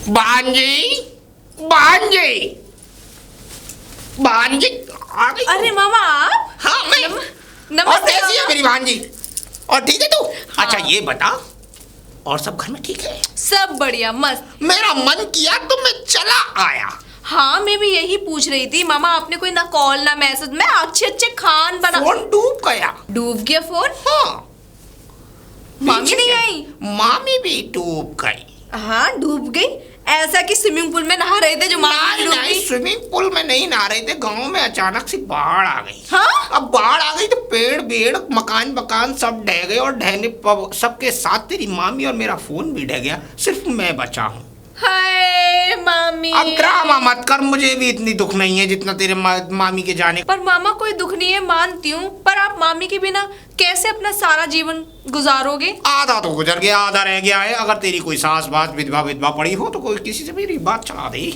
भांजी, भांजी, भांजी आ गई। अरे मामा आप? हाँ मैं। नमस्ते। और कैसी है मेरी भांजी? और ठीक है तू? हाँ। अच्छा ये बता, और सब घर में ठीक है? सब बढ़िया मस्त। मेरा मन किया तो मैं चला आया। हाँ मैं भी यही पूछ रही थी मामा, आपने कोई ना कॉल ना मैसेज। मैं अच्छे अच्छे खान बना। फोन डूब गया। डूब गया फोन? हाँ। मामी पीछे नहीं से आई? मामी भी डूब गई। हाँ डूब गई। ऐसा कि स्विमिंग पूल में नहा रहे थे जो मामी नहीं डूब नहीं, गई? स्विमिंग पूल में नहीं नहा रहे थे, गांव में अचानक से बाढ़ आ गई। हाँ? अब बाढ़ आ गई तो पेड़ बेड़ मकान सब ढह गए, और ढहने सबके साथ तेरी मामी और मेरा फोन भी ढह गया, सिर्फ मैं बचा हूँ। हाय मामी। अब ड्रामा मत कर, मुझे भी इतनी दुख नहीं है जितना तेरे मामी के जाने। पर मामा कोई दुख नहीं है, मानती हूँ, पर आप मामी के बिना कैसे अपना सारा जीवन गुजारोगे? आधा तो गुजर गया, आधा रह गया है। अगर तेरी कोई सास बात विधवा विधवा पड़ी हो तो कोई किसी से मेरी बात चला दे।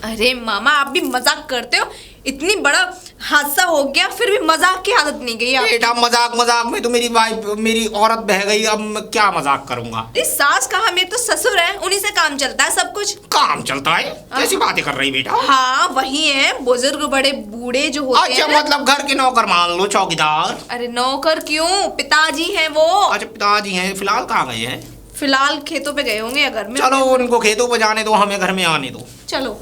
अरे मामा आप भी मजाक करते हो। इतनी बड़ा हादसा हो गया फिर भी मजाक की आदत नहीं गई आप। बेटा मजाक मजाक में तो मेरी वाइफ, मेरी औरत बह गई, अब मैं क्या मजाक करूंगा? अरे सास कहाँ, मेरे तो ससुर है, उन्हीं से काम चलता है सब कुछ। काम चलता है? कैसी बातें कर रही बेटा? हाँ वही है, बुजुर्ग बड़े बूढ़े जो होते अच्छा हैं ना। मतलब घर के नौकर मान लो, चौकीदार। अरे नौकर क्यों, पिताजी हैं वो। अच्छा पिताजी हैं, फिलहाल कहाँ गए हैं? फिलहाल खेतों पे गए होंगे या घर में। चलो उनको खेतों पे जाने दो, हमें घर में आने दो। चलो।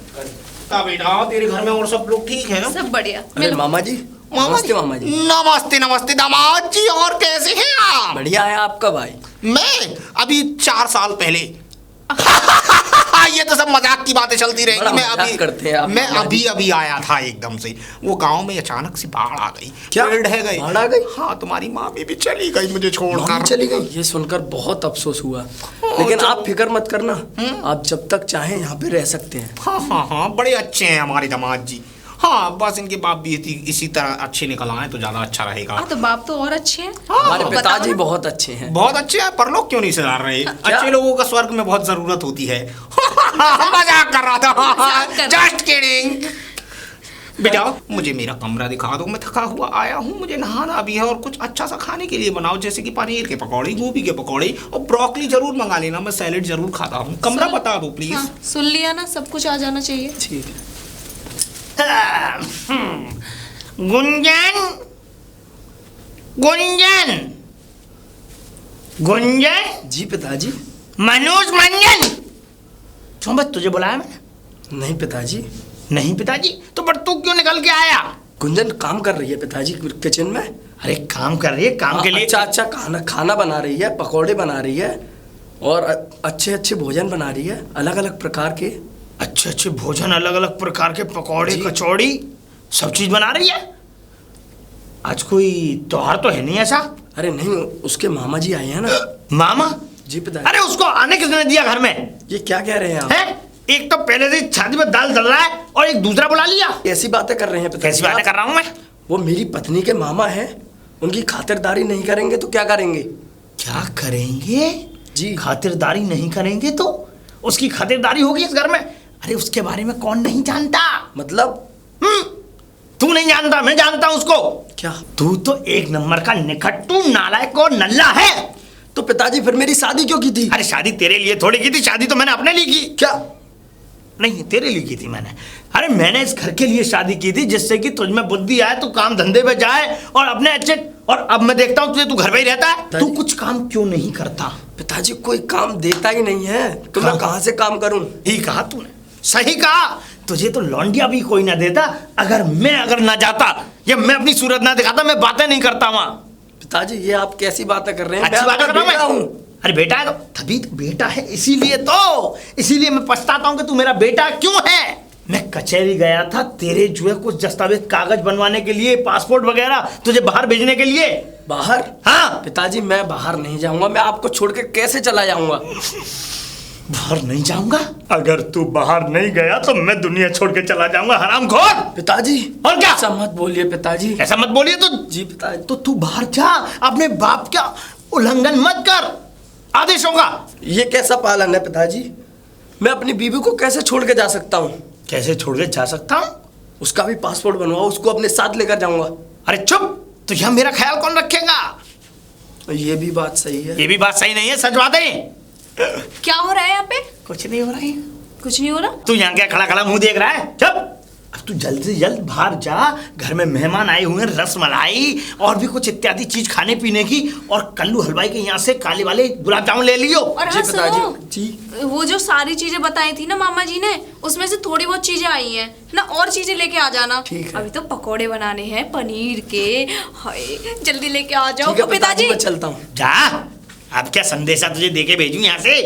बेटा तेरे घर में और सब लोग ठीक हैं? सब बढ़िया। अरे मामा जी, नमस्ते मामा जी। नमस्ते नमस्ते दामाद जी, और कैसे हैं आप? बढ़िया है। आपका भाई? मैं अभी 4 साल पहले ये तो सब मजाक की बातें चलती रहेंगी। बड़ा मैं मजाक अभी करते हैं आप। मैं अभी आया था एकदम से। वो गांव में अचानक से बाढ़ आ गई। क्या? पेड़ ढह गए। बाढ़ आ गई? हाँ, तुम्हारी मामी भी चली गई मुझे मामी छोड़कर। चली गई? ये सुनकर बहुत अफसोस हुआ, लेकिन चलो। आप फिक्र मत करना। आप जब तक चाहें यहाँ पे रह सकते हैं। हाँ हाँ हाँ, बड़े अच्छे हैं हमारे दामाद जी। हाँ बस इनके बाप भी इसी तरह अच्छे निकल आए तो ज्यादा अच्छा रहेगा। हाँ तो बाप तो और अच्छे हैं। हमारे बताओ पिताजी ना। बहुत अच्छे हैं। बहुत अच्छे हैं, पर लोग क्यों नहीं सुधार रहे? क्या? अच्छे लोगों का स्वर्ग में बहुत जरूरत होती है। मजाक कर रहा था, मजाक कर जस्ट किडिंग। बेटा मुझे मेरा कमरा दिखा दो, मैं थका हुआ आया हूँ, मुझे नहाना भी है, और कुछ अच्छा सा खाने के लिए बनाओ, जैसे कि पनीर के पकौड़े, गोभी के पकौड़े, और ब्रोकली जरूर मंगा लेना, मैं सैलेड जरूर खाता हूँ। कमरा बता दो प्लीज। हाँ, सुन लिया ना, सब कुछ आ जाना चाहिए। ठीक है। गुंजन, गुंजन, गुंजन, जी पिताजी। मनोज मंजन, क्यों बस तुझे बुलाया मैंने? नहीं पिताजी। नहीं पिताजी, तो पर तू क्यों निकल के आया? गुंजन काम कर रही है पिताजी किचन में। अरे काम कर रही है, काम के लिए। अच्छा अच्छा खाना बना रही है, पकौड़े बना रही है, और अच्छे अच्छे भोजन बना रही है, अलग अलग प्रकार के। अच्छे अच्छे भोजन, अलग अलग प्रकार के पकौड़े, कचौड़ी, सब चीज बना रही है। आज कोई त्योहार तो है नहीं ऐसा? अरे नहीं, उसके मामा जी आए हैं ना। मामा? जी पिताजी। अरे उसको आने किसने दिया घर में? ये क्या कह रहे हैं आप? है? एक तो पहले से शादी में दाल दल रहा है, और एक दूसरा बुला लिया। ऐसी बातें कर रहे हैं पिताजी। कैसी बातें कर रहा हूँ मैं? वो मेरी पत्नी के मामा हैं, उनकी खातिरदारी नहीं करेंगे तो क्या करेंगे? क्या करेंगे? जी। खातिरदारी नहीं करेंगे तो उसकी खातिरदारी होगी इस घर में। अरे उसके बारे में कौन नहीं जानता? मतलब? तू नहीं जानता, मैं जानता हूँ उसको। क्या? तू तो एक नंबर का निकट्टू, नालायक और नल्ला है। तो पिताजी फिर मेरी शादी क्यों की थी? अरे शादी तेरे लिए थोड़ी की थी, शादी तो मैंने अपने लिए की। क्या? नहीं तेरे लिए की थी मैंने। अरे मैंने इस घर के लिए शादी की थी, जिससे कि तुझ में बुद्धि आए, तू काम धंधे में जाए और अपने अच्छे। और अब मैं देखता हूँ तुझे, तू घर में ही रहता है, तू कुछ काम क्यों नहीं करता? पिताजी कोई काम देता ही नहीं है, तो मैं कहाँ से काम करूं? ही कहा तूने, सही कहा। तुझे तो लौंडिया भी कोई ना देता। अगर ना जाता, या मैं अपनी सूरत ना दिखाता, मैं बातें नहीं करता वहां। पिताजी ये आप कैसी बातें कर रहे हैं? अच्छी बातें कर रहा बेटा हूं। अरे बेटा है तो तभी तो बेटा है, इसीलिए मैं पछताता हूं कि तू मेरा बेटा क्यों है। मैं कचहरी गया था तेरे जो है कुछ दस्तावेज कागज बनवाने के लिए, पासपोर्ट वगैरह, तुझे बाहर भेजने के लिए। बाहर? हाँ पिताजी मैं बाहर नहीं जाऊंगा, मैं आपको छोड़ के कैसे चला जाऊंगा? बाहर नहीं जाऊंगा? अगर तू बाहर नहीं गया तो मैं दुनिया छोड़ के चला जाऊंगा, हरामखोर। पिताजी और क्या? ऐसा मत बोलिए पिताजी। ऐसा मत बोलिए तो। जी पिताजी। तो तू बाहर जा, अपने बाप का उल्लंघन मत कर, आदेश होगा। ये कैसा पालन है पिताजी? मैं अपनी बीवी को कैसे छोड़ के जा सकता हूँ? कैसे छोड़ के जा सकता हूँ? उसका भी पासपोर्ट बनवाओ, उसको अपने साथ लेकर जाऊंगा। अरे चुप, तो यह मेरा ख्याल कौन रखेगा? ये भी बात सही है। ये भी बात सही नहीं है, सच बात है। क्या हो रहा है यहाँ पे? कुछ नहीं हो रहा है। कुछ नहीं हो रहा। तू यहाँ क्या खड़ा खड़ा मुंह देख रहा है? चुप। अब तू जल्द से जल्द बाहर जा, घर में मेहमान आए हुए हैं, रस मलाई और भी कुछ इत्यादि चीज खाने पीने की, और कल्लू हलवाई के यहाँ से काले वाले गुलाब जामुन ले लियो। और जी हाँ पिताजी। सुनो, जी। वो जो सारी चीजें बताई थी ना मामा जी ने, उसमें से थोड़ी बहुत चीजें आई हैं ना, और चीजें लेके आ जाना। ठीक है। अभी तो पकोड़े बनाने हैं पनीर के। हाय, जल्दी लेके आ जाओ ठीक है पिताजी। मैं चलता हूँ। जा। अब क्या संदेशा तुझे देके भेजूं यहाँ से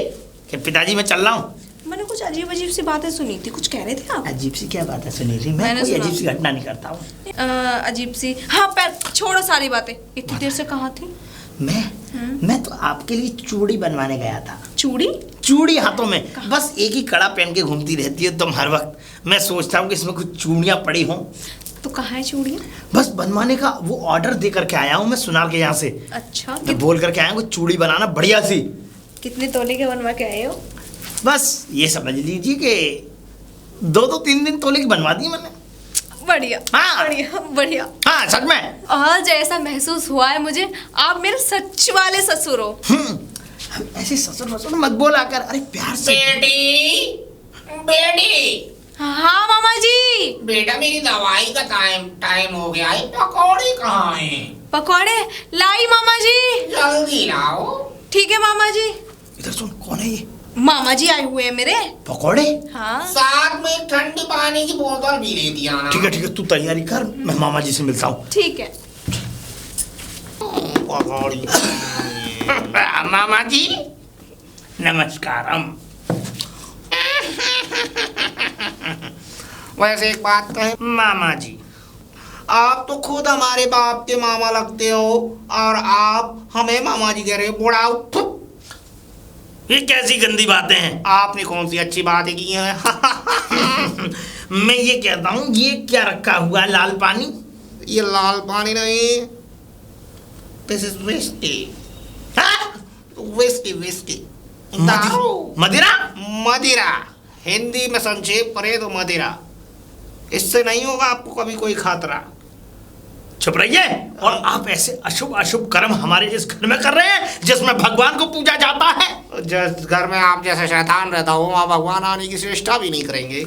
कि पिताजी मैं चल रहा हूँ? मैंने कुछ अजीब अजीब सी बातें सुनी थी, कुछ कह रहे थे आप? अजीब सी क्या बात है सुनील? मैं मैंने कोई सुना। अजीब सी घटना नहीं करता हूँ। अजीब सी, हाँ पैर छोड़ो सारी बातें। इतनी देर से कहाँ थी? मैं तो आपके लिए चूड़ी बनवाने गया था। चूड़ी? चूड़ी हाथों में, बस एक ही कड़ा पहन के घूमती रहती है तुम हर वक्त। मैं सोचता हूँ कि इसमें कुछ चूड़ियाँ पड़ी हों। तो कहाँ है चूड़ियाँ? बस बनवाने का वो ऑर्डर दे करके आया हूँ मैं सुनार के यहाँ से। अच्छा, मैं बोल करके आया हूँ कि चूड़ी बनाना बढ़िया सी। कितने तोले के बनवा के आए हो? बस ये समझ लीजिए कि 2-3 दिन तोले की बनवा दी मैंने। बढ़िया। हाँ। बढ़िया बढ़िया। हाँ सच में। आज ऐसा महसूस हुआ है मुझे, आप मेरे सच वाले ससुर हो। ऐसे ससुर वसुर मत बोला कर, अरे प्यार से। बेटी हाँ मामा जी। बेटा मेरी दवाई का टाइम हो गया है, पकौड़े कहाँ हैं? पकौड़े लाई मामा जी। जल्दी लाओ। ठीक है मामा जी। इधर सुन, कौन है ये? मामा जी आए हुए हैं मेरे। पकौड़े? हाँ। साथ में ठंडी पानी की बोतल भी ले दिया ना। ठीक है तू तैयारी कर, मैं मामा जी से मिलता हूँ। ठीक है। पकौड़ी। मामा जी नमस्कारम। वैसे एक बात कहें मामा जी, आप तो खुद हमारे बाप के मामा लगते हो और आप हमें मामा जी कह रहे हो। बुढ़ाऊ, थु। ये कैसी गंदी बातें हैं? आपने कौन सी अच्छी बातें की हैं? मैं ये कहता हूँ ये क्या रखा हुआ है लाल पानी? ये लाल पानी नहीं, दिस इज विस्की। विस्की दारू, मदिरा? मदिरा। हिंदी में संक्षेप करे तो मदिरा। इससे नहीं होगा आपको कभी कोई खतरा। चुप रहिए। और आप ऐसे अशुभ अशुभ कर्म हमारे जिस घर में कर रहे हैं जिसमें भगवान को पूजा जाता है। जिस घर में आप जैसे शैतान रहता हो वहाँ भगवान आने की चेष्टा भी नहीं करेंगे।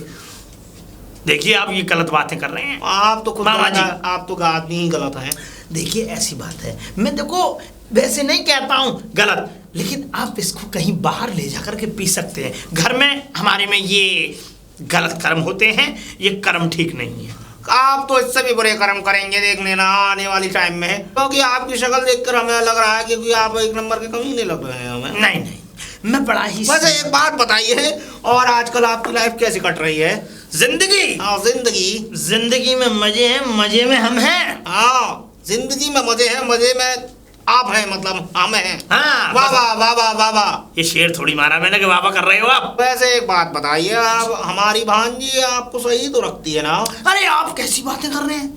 देखिए आप ये गलत बातें कर रहे हैं। आप तो खुद मामा गलत जी। हैं, आप तो आदमी ही गलत हैं। देखिए ऐसी बात है, मैं देखो वैसे नहीं कहता हूँ गलत, लेकिन आप इसको कहीं बाहर ले जाकर के पी सकते हैं। घर में हमारे में ये गलत कर्म होते हैं, ये कर्म ठीक नहीं है। आप तो इससे भी बुरे कर्म करेंगे, देख लेना आने वाली टाइम में। क्योंकि आपकी शक्ल देखकर हमें लग रहा है कि आप एक नंबर के कमीने लग रहे हैं हमें। नहीं मैं बड़ा ही वैसे एक बात बताइए, और आजकल आपकी लाइफ कैसी कट रही है? जिंदगी। हाँ जिंदगी में मजे हैं, मजे में हम हैं। हाँ, जिंदगी में मजे हैं, मजे में आप हैं, मतलब हम हैं। हाँ, वाह वाह वाह वाह वाह वाह। ये शेर थोड़ी मारा मैंने कि वाह वाह कर रहे हो आप। वैसे एक बात बताइए, आप हमारी भांजी आपको सही तो रखती है ना? अरे आप कैसी बातें कर रहे हैं?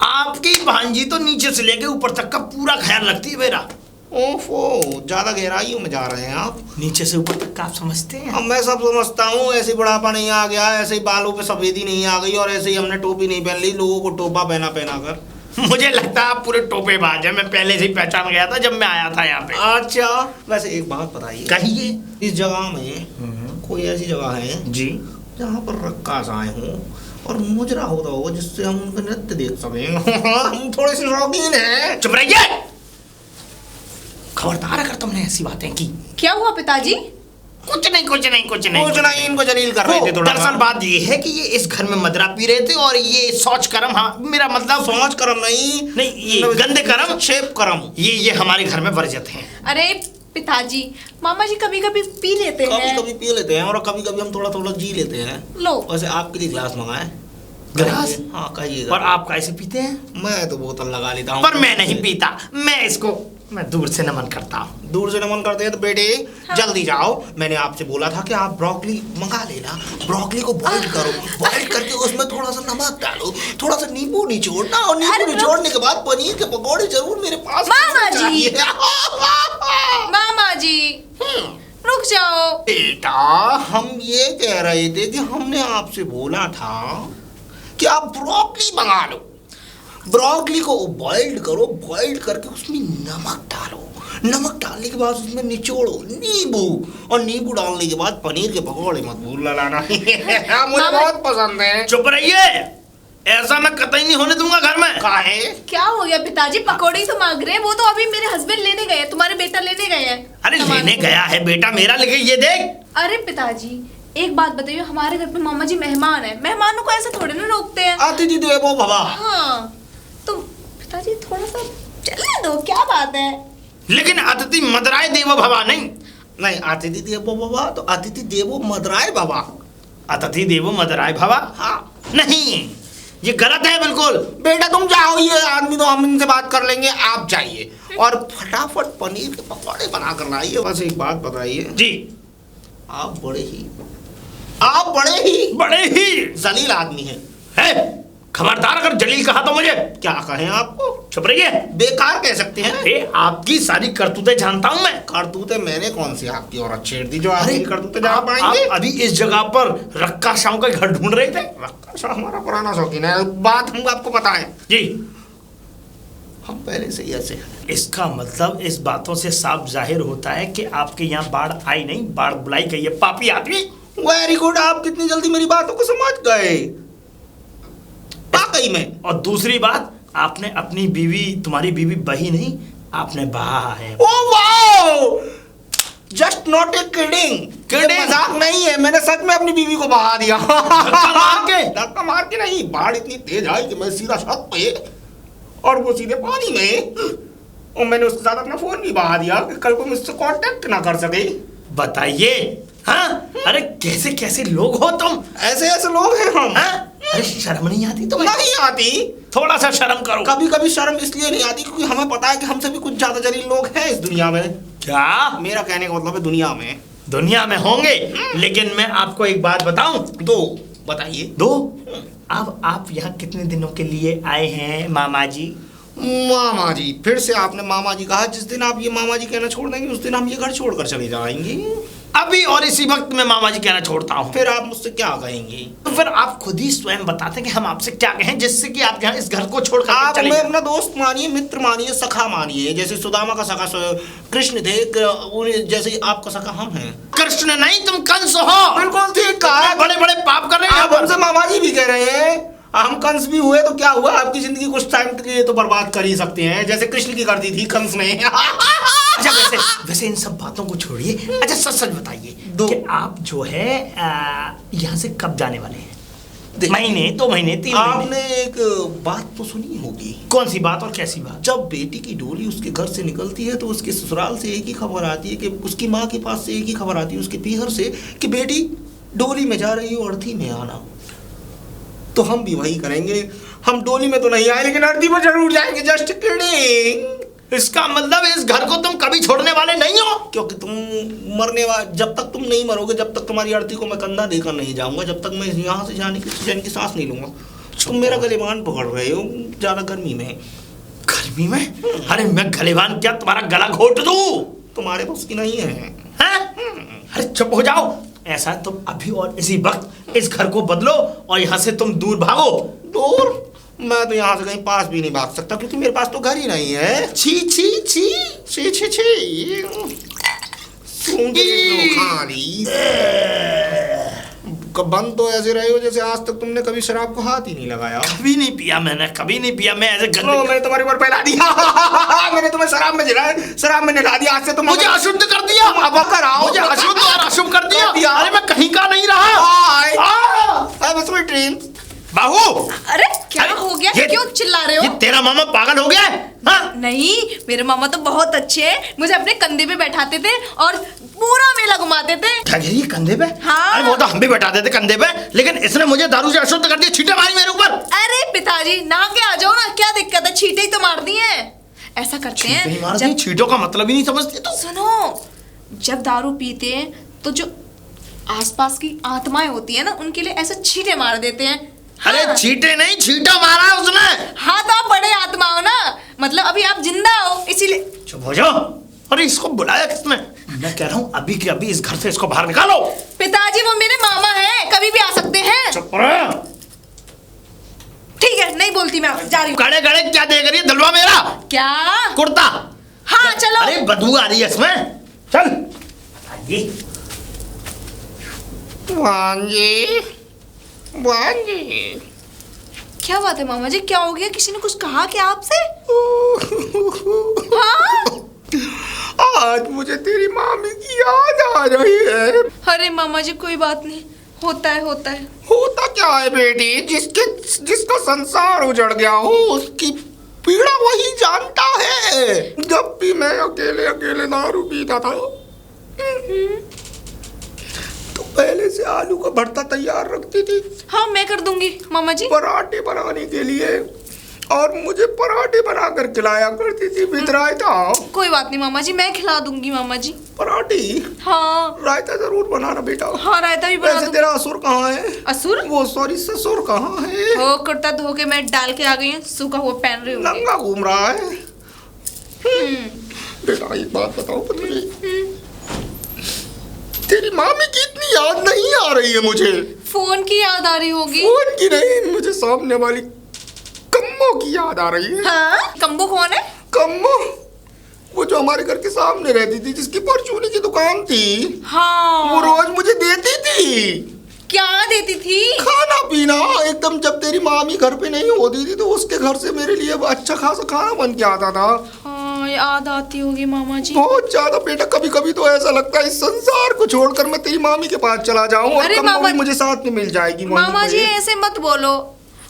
आपकी भांजी तो नीचे से लेके ऊपर तक का पूरा ख्याल रखती है मेरा। ओफो, ज्यादा गहराइयों में जा रहे हैं आप। नीचे से ऊपर तक का आप समझते हैं? अब मैं सब समझता हूँ, ऐसे बुढ़ापा नहीं आ गया, ऐसे ही बालों पे सफेदी नहीं आ गई, और ऐसे ही हमने टोपी नहीं पहन ली, लोगों को टोपा पहना पहना कर। मुझे लगता है आप पूरे टोपेबाज हैं, मैं पहले से ही पहचान गया था जब मैं आया था यहाँ पे। अच्छा, वैसे एक बात बताइए, कहिए। इस जगह में कोई ऐसी जगह है जी। जहाँ पर रक्कास आए हों और मुजरा होता हो जिससे हम उनका नृत्य देख सकें? हम थोड़े से शौकीन हैं। चुप रहिए। खबरदार अगर तुमने ऐसी बातें की। क्या हुआ पिताजी? कुछ नहीं कुछ नहीं, इनको जलील कर रहे थे थोड़ा। दरअसल बात ये है कि ये इस घर में मदरा पी रहे थे और ये शौच कर्म, हाँ मेरा मतलब सोच कर्म नहीं, ये गंदे कर्म, क्षेप कर्म, ये हमारे घर में वर्जित हैं। अरे पिताजी, मामा जी कभी कभी पी लेते कभी हैं। कभी पी लेते हैं और कभी कभी हम थोड़ा थोड़ा जी लेते हैं। लो। वैसे आपके लिए गिलास मंगाए? गिलास? हाँ कहिएगा। और आप कैसे पीते हैं? मैं तो बोतल लगा लेता हूँ। पर मैं नहीं पीता, मैं इसको मैं दूर से नमन करता हूँ। दूर से नमन करते हैं तो बेटे हाँ। जल्दी जाओ। मैंने आपसे बोला था कि आप ब्रोकली मंगा लेना। ब्रोकली को बॉईल करो, बॉईल करके उसमें थोड़ा सा नमक डालो, थोड़ा सा नींबू निचोड़ना, और नींबू निचोड़ने के बाद पनीर के पकौड़े जरूर मेरे पास मामा जी। चाहिए। मामा जी रुक जाओ। बेटा, हम ये कह रहे थे कि हमने आपसे बोला था कि आप ब्रोकली मंगा लो। ब्रोकली को बॉइल्ड करो, बॉइल्ड करके उसमें नमक डालो, नमक डालने के बाद उसमें निचोड़ो नींबू, और नींबू डालने के बाद पनीर के पकौड़े मत भूलना लाना। मुझे बहुत पसंद है। चुप रहिए, ऐसा मैं कतई नहीं होने दूंगा घर में। काहे? क्या हो गया पिताजी, पकौड़े ही तो मांग रहे हैं, वो तो अभी मेरे हस्बैंड लेने गए हैं, तुम्हारे बेटा लेने गए हैं। अरे लेने गया है बेटा मेरा, लेके ये देख। अरे पिताजी एक बात बताइए, हमारे घर पे मामा जी मेहमान है, मेहमानों को ऐसे थोड़े ना रोकते हैं। अतिथि देवो भव। हाँ तो पिताजी थोड़ा सा चलने दो, क्या बात है। लेकिन अतिथि मदराय देवो भवा नहीं। नहीं, अतिथि देवो भव तो अतिथि देवो मदराय भव। अतिथि देवो मदराय भवा, हाँ। नहीं ये गलत है बिल्कुल। बेटा तुम जाओ, ये आदमी तो हम इनसे बात कर लेंगे, आप जाइए और फटाफट पनीर के पकौड़े बना कर लाइए। बस एक बात बताइए जी, आप बड़े ही जलील आदमी हैं। है खबरदार, अगर जलील कहा तो मुझे क्या कहें आपको? चुप रहिए। बेकार कह सकते हैं। अरे आपकी सारी करतूतें जानता हूं मैं। करतूतें मैंने कौन सी आपकी और छेड़ दी जो आपकी करतूतें जान आप पाएंगे? अभी इस जगह पर रक्का शाह का घर ढूंढ रहे थे। रक्का शाह हमारा पुराना शौकीन है, बात हम आपको बताएं। जी, हम पहले से ही ऐसे हैं। इसका मतलब इस बातों से साफ जाहिर होता है कि आपके यहाँ बाढ़ आई नहीं, बाढ़ बुलाई गई है, पापी आदमी। वेरी गुड, आप कितनी जल्दी मेरी बातों को समझ गए। वाकई में। और दूसरी बात, आपने अपनी बीवी, तुम्हारी बीवी बही नहीं, आपने बहा है। Oh wow, just not a kidding, मजाक नहीं है, मैंने सच में अपनी बीवी को बहा दिया। धक्का मार के नहीं, बाढ़ इतनी तेज आई कि मैं सीधा छत पे और वो सीधे पानी में, और मैंने उसके साथ अपना फोन भी बहा दिया कि कल को मुझसे कांटेक्ट ना कर सके। बताइए, हाँ? अरे कैसे कैसे लोग हो तुम? ऐसे लोग हैं हम। हाँ? अरे शर्म नहीं आती तुम्हें? नहीं आती। थोड़ा सा शर्म करो। कभी कभी शर्म इसलिए नहीं आती क्योंकि हमें पता है कि हमसे भी कुछ ज्यादा जलील लोग हैं इस दुनिया में। क्या? मेरा कहने का मतलब है दुनिया में होंगे, लेकिन मैं आपको एक बात बताऊं। दो बताइए। दो? अब आप यहाँ कितने दिनों के लिए आए हैं मामा जी? मामा जी, फिर से आपने मामा जी कहा। जिस दिन आप ये मामा जी कहना छोड़ देंगे उस दिन हम ये घर छोड़कर चले जाएंगे। अभी और इसी वक्त मैं मामा जी कहना छोड़ता हूँ। फिर आप मुझसे क्या कहेंगे? तो फिर आप खुद ही स्वयं बताते हैं कि हम आपसे क्या कहें जिससे कि आप यहाँ इस घर को छोड़कर आप चले हमें जाएं। अपना दोस्त मानिए, मित्र मानिए, सखा मानिए। जैसे सुदामा का सखा कृष्ण थे, जैसे आपका सखा हम हैं। कृष्ण नहीं, तुम कंस हो। बिल्कुल ठीक कहा। बड़े बड़े पाप कर रहे हैं आप हमसे मामा जी भी कह रहे हैं। हम कंस भी हुए तो क्या हुआ, आपकी जिंदगी कुछ टाइम के लिए तो बर्बाद कर ही सकते हैं, जैसे कृष्ण की कर दी थी कंस ने। अच्छा, वैसे इन सब बातों को छोड़िए। अच्छा सच सच बताइए कि आप जो है यहाँ से कब जाने वाले हैं? महीने, 2 महीने, 3 महीने? आपने एक बात तो सुनी होगी। कौन सी बात और कैसी बात? जब बेटी की डोली उसके घर से निकलती है तो उसके ससुराल से एक ही खबर आती है कि उसकी माँ के पास से एक ही खबर आती है उसके पीहर से कि बेटी डोली में जा रही हो, अर्थी में आना। तो हम भी वही करेंगे। हम डोली में तो नहीं आए लेकिन अर्थी में जरूर जाएंगे। Just kidding. इसका मतलब इस घर को तुम कभी छोड़ने वाले नहीं हो? क्योंकि तुम मरने वाले, जब तक तुम नहीं मरोगे, जब तक तुम्हारी अर्थी को मैं कंधा देकर नहीं जाऊंगा, जब तक मैं यहाँ से जाने की सांस नहीं लूंगा। तुम मेरा गलेबान पकड़ रहे हो ज्यादा गर्मी में। गर्मी में? अरे मैं गलेबान क्या तुम्हारा गला घोट दूं? तुम्हारे पास की नहीं है। अरे चुप हो जाओ। ऐसा तुम अभी और इसी वक्त इस घर को बदलो और यहाँ से तुम दूर भागो। दूर? मैं तो यहाँ से कहीं पास भी नहीं भाग सकता क्योंकि मेरे पास तो घर ही नहीं है। छी छी छी छी छी छी। बंद तो ऐसे रहे हो जैसे आज तक तुमने कभी शराब को हाथ ही नहीं लगाया। कभी नहीं पिया मैंने, कभी नहीं पिया मैं ऐसे गंदे। मैंने तुम्हारे ऊपर फैला दिया। मैंने तुम्हें शराब में नहला दिया। आज से तुम मुझे अशुद्ध कर दिया। अब कराओ। मुझे अशुद्ध और अशुभ कर दिया। दिया। अरे मैं कहीं का नहीं रहा। बाहू, अरे क्या हो गया, क्यों चिल्ला रहे ये हो? तेरा मामा पागल हो गया है? हाँ? नहीं, मेरे मामा तो बहुत अच्छे हैं, मुझे अपने कंधे पे बैठाते थे और पूरा मेला घुमाते थे। क्या कह रही है, कंधे पे? हाँ। अरे वो तो हम भी बैठाते थे कंधे पे, लेकिन इसने मुझे दारू से अशुद्ध कर दिया, छींटे मारी मेरे ऊपर। अरे पिताजी नहा के आ जाओ ना, क्या दिक्कत है, छींटे ही तो मार दी हैं। ऐसा करते हैं जब छींटों का मतलब ही नहीं समझती तो। सुनो, जब दारू पीते हैं तो जो आसपास की आत्माएं होती है ना, उनके लिए ऐसे छींटे मार देते हैं। अरे हाँ। छींटे नहीं, छींटा मारा है उसने। हाँ तो आप बड़े आत्मा हो ना, मतलब अभी आप जिंदा हो इसीलिए। चुप हो जाओ। अरे इसको बुलाया किसने? मैं कह रहा हूँ अभी के अभी इस घर से इसको बाहर निकालो। पिताजी वो मेरे मामा हैं, कभी भी आ सकते हैं। चुप रहो। ठीक है, नहीं बोलती मैं, जा रही हूँ। गड़े गड़े क्या देख रही है? दिलवा मेरा क्या? कुर्ता। हाँ चलो। अरे बदबू आ रही है इसमें, चल। आइए। वांजी, वांजी। क्या बात है मामा जी, क्या हो गया? किसी ने कुछ कहा क्या आपसे? हाँ? आज मुझे तेरी मामी की याद आ रही है। अरे मामा जी कोई बात नहीं, होता है होता है। होता क्या है बेटी, जिसका संसार उजड़ गया हो उसकी पीड़ा वही जानता है। जब भी मैं अकेले अकेले दारू पीता था तो पहले से आलू का भरता तैयार रखती थी हाँ मैं कर दूंगी मामा जी। पराठे बनाने के लिए, और मुझे पराठे बनाकर खिलाया करती थी विद रायता। कोई बात नहीं मामा जी, मैं खिला दूंगी मामा जी। पराठे? हाँ रायता जरूर बनाना बेटा। हाँ रायता भी बना वैसे दूंगी। तेरा असुर कहाँ है? असुर? वो सॉरी ससुर कहाँ है? वो कुर्ता धो के मैं डाल के आ गई हूँ, सूखा हुआ पहन रही हूँ। नंगा घूम रहा है। बेटा एक बात बताओ तुझे, तेरी मामी की इतनी याद नहीं आ रही है मुझे। फोन की याद आ रही होगी। फोन की नहीं, मुझे सामने वाली कम्मो की याद आ रही है। हाँ? कम्बो कौन है? कम्मो, वो जो हमारे घर के सामने रहती थी, जिसकी परचूनी की दुकान थी। हाँ वो रोज मुझे देती थी। क्या देती थी? खाना पीना। एकदम जब तेरी मामी घर पे नहीं होती थी तो उसके घर से मेरे लिए अच्छा खासा खाना बन के आता था। हाँ याद आती होगी मामा जी। बहुत ज्यादा बेटा, कभी कभी तो ऐसा लगता है इस संसार को छोड़कर मैं तेरी मामी के पास चला जाऊं और अरे कम्मो मामा, भी मुझे साथ में मिल जाएगी। मामा जी ऐसे मत बोलो।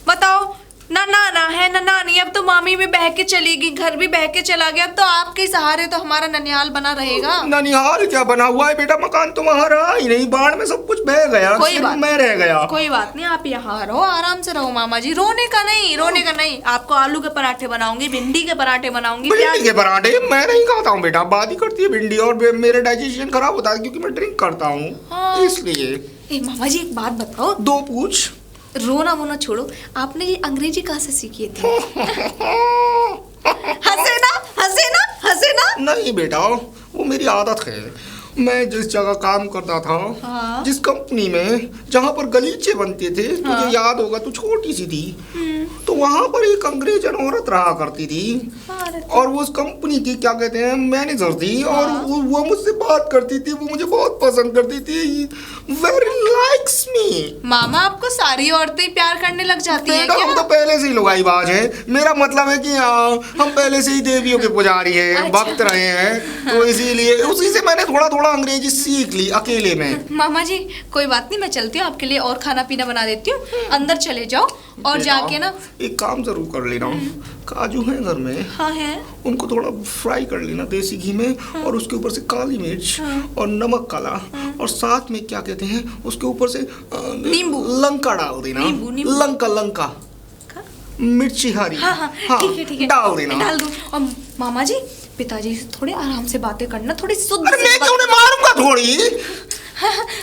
बताओ ना नाना है ना नानी, अब तो मामी भी बह के चली गई, घर भी बह के चला गया। अब तो आपके सहारे तो हमारा ननिहाल बना रहेगा। ननिहाल क्या बना हुआ है बेटा, मकान तो वहाँ रहा ही नहीं, बाढ़ में सब कुछ बह गया, कोई सिर्फ बात मैं रह गया। कोई बात नहीं, आप यहाँ रहो, आराम से रहो मामा जी। रोने का नहीं, रोने का नहीं। आपको आलू के पराठे बनाऊंगी, भिंडी के पराठे बनाऊंगी। भिंडी के पराठे मैं नहीं खाता हूँ बेटा, बात ही करती है भिंडी, और मेरे डाइजेशन खराब होता है क्योंकि मैं ड्रिंक करता हूँ। हाँ। इसलिए मामा जी एक बात बताओ, दो पूछ। रोना वोना छोड़ो, आपने ये अंग्रेजी कहाँ से सीखी थी? हंसे ना हंसे ना हंसे ना। नहीं बेटा, वो मेरी आदत है। मैं जिस जगह काम करता था, हाँ। जिस कंपनी में जहाँ पर गलीचे बनते थे, हाँ। तुझे याद होगा, तू छोटी सी थी, तो वहाँ पर एक अंग्रेजन औरत रहा करती थी, और वो उस कंपनी की क्या कहते हैं मैनेजर थी। हाँ। और वो मुझसे बात करती थी, वो मुझे बहुत पसंद करती थी। Very likes me. मामा आपको सारी औरतें प्यार करने लग जाती हैं बेटा क्या? हम तो पहले से ही लुगाईबाज हैं। मेरा मतलब है कि हम पहले से ही देवियों के पुजारी हैं, अच्छा। भक्त रहे हैं, तो इसीलिए उसी से मैंने थोड़ा थोड़ा अंग्रेजी सीख ली अकेले में। मामा जी कोई बात नहीं, मैं चलती हूँ, आपके लिए और खाना पीना बना देती हूँ। अंदर चले जाओ और जाके ना एक काम जरूर कर लेना, काजू है घर में, हाँ है, उनको थोड़ा फ्राई कर लेना देसी घी में, और उसके ऊपर से काली मिर्च और नमक काला, और साथ में क्या कहते हैं उसके ऊपर से नींबू, लंका डाल देना। नींबू। लंका मिर्ची हरी। हाँ हाँ ठीक है डाल देना। डाल दूँ। और मामा जी पिताजी से थोड़े आराम से बातें करना, थोड़ी शुद्ध अरे मैं क्यों नहीं मारूंगा थोड़ी।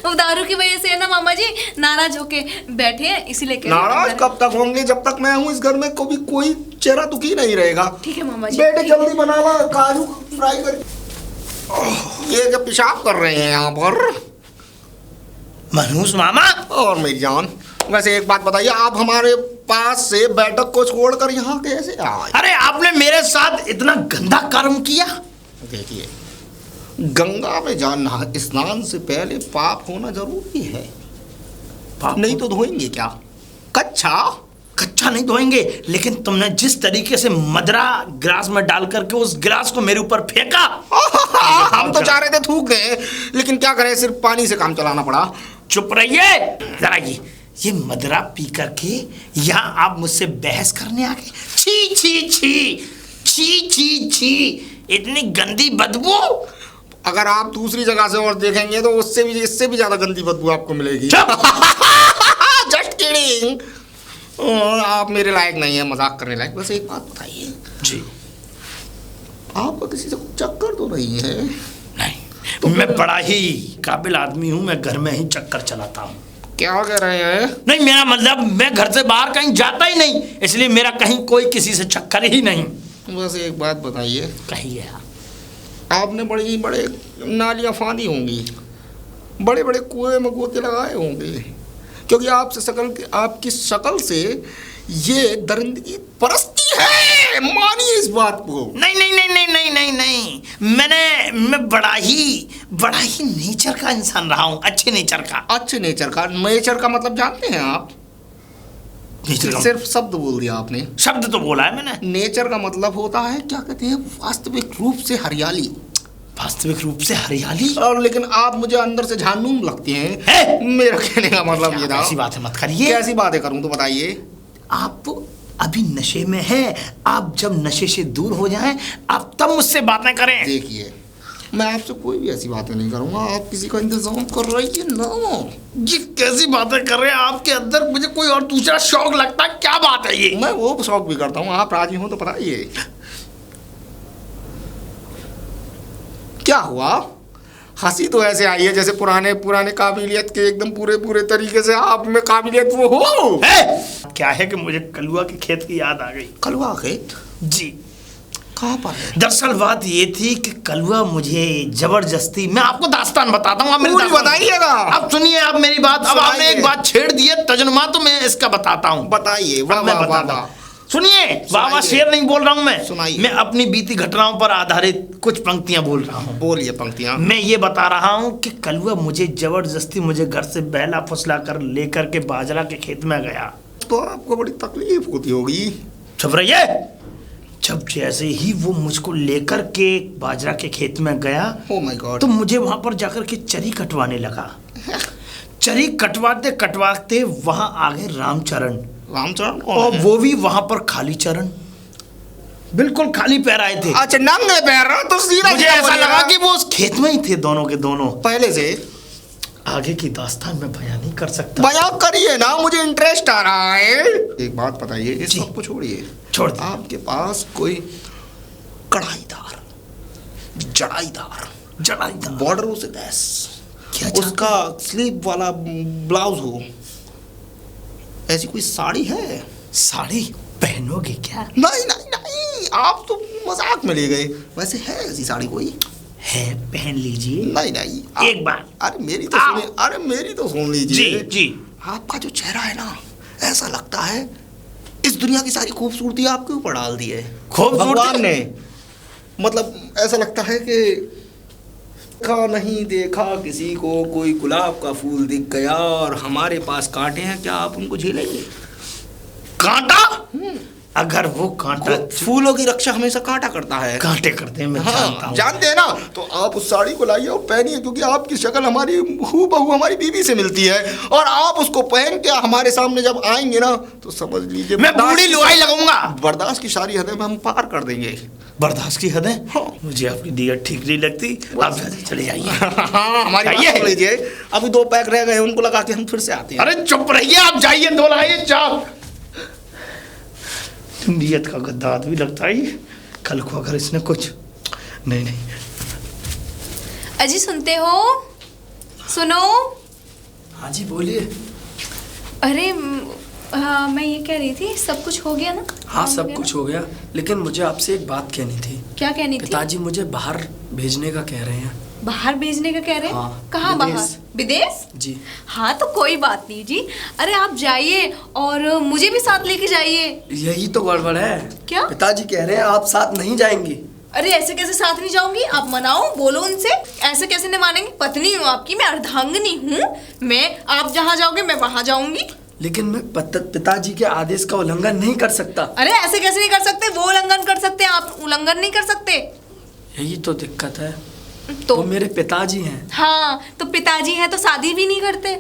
वो दारू की वजह से ना मामा जी नाराज होके बैठे हैं, इसीलिए कह रहे हैं नाराज अंदर। कब तक होंगे, जब तक मैं हूँ इस घर में कभी कोई चेहरा दुखी नहीं रहेगा। ठीक है मामा जी। बेटे जल्दी बना ला काजू फ्राई कर। ये क्या पेशाब कर रहे हैं यहाँ पर? मनहूस मामा। और मेरी जान, वैसे एक बात बताइए, आप हमारे पास से बैठक को छोड़कर यहाँ कैसे आए? अरे आपने मेरे साथ इतना गंदा कर्म किया। देखिए, गंगा में जाना स्नान से पहले पाप होना जरूरी है। पाप नहीं तो धोएंगे क्या? कच्चा नहीं धोएंगे, लेकिन तुमने जिस तरीके से मदरा गिलास में डाल करके उस गिलास को मेरे ऊपर फेंका। हम तो चाह रहे थे थूक दें, लेकिन क्या करें, सिर्फ पानी से काम चलाना पड़ा। चुप रहिए जरा। ये मदरा पी करके यहाँ आप मुझसे बहस करने आ गए? छी छी छी छी छी छी, इतनी गंदी बदबू। अगर आप दूसरी जगह से और देखेंगे तो उससे भी इससे भी ज्यादा गंदी बदबू आपको मिलेगी। Just kidding. आप मेरे लायक नहीं है मजाक करने लायक। बस एक बात बताइए जी, आपका किसी से चक्कर तो नहीं है? नहीं तो मैं बड़ा ही काबिल आदमी हूँ, मैं घर में ही चक्कर चलाता हूँ। क्या कह रहे हैं? नहीं, मेरा मतलब मैं घर से बाहर कहीं जाता ही नहीं, इसलिए मेरा कहीं कोई किसी से चक्कर ही नहीं। बस एक बात बताइए, कहिए आप। आपने बड़ी बड़े नालियाँ फांदी होंगी, बड़े बड़े कुएं में गोते लगाए होंगे, क्योंकि आपकी शक्ल से ये दरिंदगी परस्ती है। मानिए इस बात को। नहीं नहीं नहीं नहीं नहीं, मैं बड़ा ही नेचर का इंसान रहा हूँ, अच्छे नेचर का। अच्छे नेचर का मतलब जानते हैं आप? नेचर का सिर्फ शब्द बोल दिया आपने। शब्द तो बोला है मैंने। नेचर का मतलब होता है, क्या कहते हैं, वास्तविक रूप से हरियाली। वास्तविक रूप से हरियाली? और लेकिन आप मुझे अंदर से झानूम लगती हैं। है? मेरा कहने का मतलब ये था। ऐसी बातें मत करिए। कैसी बातें करूं तो बताइए। आप अभी नशे में हैं, आप जब नशे से दूर हो जाएं, आप तब मुझसे बातें करें। देखिए, मैं आपसे कोई भी ऐसी बातें नहीं करूंगा, आप किसी का इंतजाम कर रही है ना। ये कैसी बातें कर रहे हैं? आपके अंदर मुझे कोई और दूसरा शौक लगता है, क्या बात है ये? मैं वो शौक भी करता हूँ, आप राजी हो तो बताइए क्या हुआ? हंसी तो ऐसे आई है जैसे पुराने काबिलियत के एकदम पूरे तरीके से आप में काबिलियत वो हो। क्या है कि मुझे कलुआ के खेत की याद आ गई। कलुआ खेत? जी। कहाँ पर है? दरअसल बात ये थी कि कलुआ मुझे जबरदस्ती, मैं आपको दास्तान बताता हूँ, आप मेरी दास्तान बताइएगा। अब सुनिए आप मेरी बात। अब आपने एक बात छेड़ दी है तजुर्बा, तो मैं इसका बताता हूँ। बताइए। वाह वाह वाह वाह। सुनिए, वाह शेर नहीं बोल रहा हूं मैं। सुनाइए। मैं अपनी बीती घटनाओं पर आधारित कुछ पंक्तियां बोल रहा हूं। बोलिए पंक्तियां। मैं ये बता रहा हूं कि कलुआ मुझे जबरदस्ती मुझे घर से बहला फुसला कर लेकर के बाजरा के खेत में गया। तो आपको बड़ी तकलीफ होती होगी। चुप रहिए। जब जैसे ही वो मुझको लेकर के बाजरा के खेत में गया, ओह माय गॉड, तो मुझे वहां पर जाकर के चरी कटवाने लगा। चरी कटवाते कटवाते वहां आ गए रामचरण, और वो भी वहां पर खाली चरण, बिल्कुल खाली पैर आए थे। अच्छा, नंगे पैर। तो सीधा मुझे ऐसा लगा कि वो उस खेत में ही थे दोनों के दोनों पहले से। आगे की दास्तान मैं बयान नहीं कर सकता। बयान करिए ना, मुझे इंटरेस्ट आ रहा है। एक बात बताइए, इस सबको छोड़िए, छोड़ दे। आपके पास कोई कढ़ाईदार, जड़ाईदार बॉर्डरों से लैस, क्या उसका स्लीव वाला ब्लाउज हो, ऐसी कोई साड़ी है? साड़ी पहनोगे क्या? नहीं, आप तो मजाक में ले गए। वैसे है ऐसी साड़ी कोई? है, पहन लीजिए। नहीं एक बार। अरे मेरी तो सुनिए, अरे मेरी तो सुन लीजिए। जी। आपका जो चेहरा है ना, ऐसा लगता है इस दुनिया की सारी खूबसूरती आपके ऊपर डाल दी है भगवान ने। मतलब ऐसा लगता है कि नहीं देखा किसी को, कोई गुलाब का फूल दिख गया और हमारे पास कांटे हैं, क्या आप उनको झेलेंगे? कांटा? अगर वो कांटा, फूलों की रक्षा हमेशा कांटा करता है। कांटे करते हैं, मैं जानता हूं। जानते हैं ना? तो आप उस साड़ी को लाइए और पहनिए, क्योंकि आपकी शक्ल हमारी हूबहू हमारी बीवी से मिलती है, और आप उसको पहन के हमारे सामने जब आएंगे ना, तो समझ लीजिए मैं बूढ़ी लुगाई लगाऊंगा। बर्दाश्त की सारी हदें हम पार कर देंगे। बर्दाश्त की हदें? हाँ। मुझे आपकी दियत ठीक नहीं लगती, आप चले जाइए। हाँ, हमारी बात सुन लीजिए। अभी 2 पैक रह गए, उनको लगा के हम फिर से आते हैं। अरे चुप रहिए, आप जाइए, 2 लाइए चाप। नियत का गद्दा आदमी लगता है। कल को अगर इसने कुछ नहीं। अजी सुनते हो? सुनो। हाँ जी बोलिए। अरे मैं ये कह रही थी, सब कुछ हो गया ना? हाँ सब कुछ हो गया, लेकिन मुझे आपसे एक बात कहनी थी। क्या कहनी थी? पिताजी मुझे बाहर भेजने का कह रहे हैं। बाहर भेजने का कह रहे हैं? हाँ, कहाँ बाहर? विदेश? जी। हाँ तो कोई बात नहीं जी। अरे आप जाइए और मुझे भी साथ लेके जाइए। यही तो गड़बड़ है। क्या? पिताजी कह रहे हैं आप साथ नहीं जाएंगी। अरे ऐसे कैसे साथ नहीं जाऊंगी? आप मनाओ, बोलो उनसे। ऐसे कैसे नहीं मानेंगे? पत्नी हूँ आपकी, मैं अर्धांगिनी हूँ। मैं, आप जहाँ जाओगे मैं वहाँ जाऊंगी। लेकिन मैं पिताजी के आदेश का उल्लंघन नहीं कर सकता। अरे ऐसे कैसे नहीं कर सकते? वो उल्लंघन कर सकते हैं, आप उल्लंघन नहीं कर सकते। यही तो दिक्कत है। तो वो मेरे पिताजी हैं। हाँ, तो पिताजी हैं तो शादी भी नहीं करते।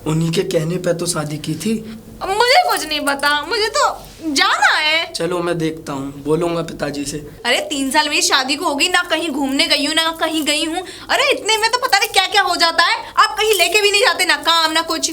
उन्हीं के कहने पे तो शादी की थी। मुझे कुछ नहीं पता, मुझे तो जाना है। चलो मैं देखता हूँ, बोलूंगा पिताजी से। अरे 3 साल मेरी शादी को होगी ना, कहीं घूमने गई हूँ ना कहीं गई हूँ। अरे इतने में तो पता नहीं क्या क्या हो जाता है। आप कहीं लेके भी नहीं जाते, ना काम ना कुछ।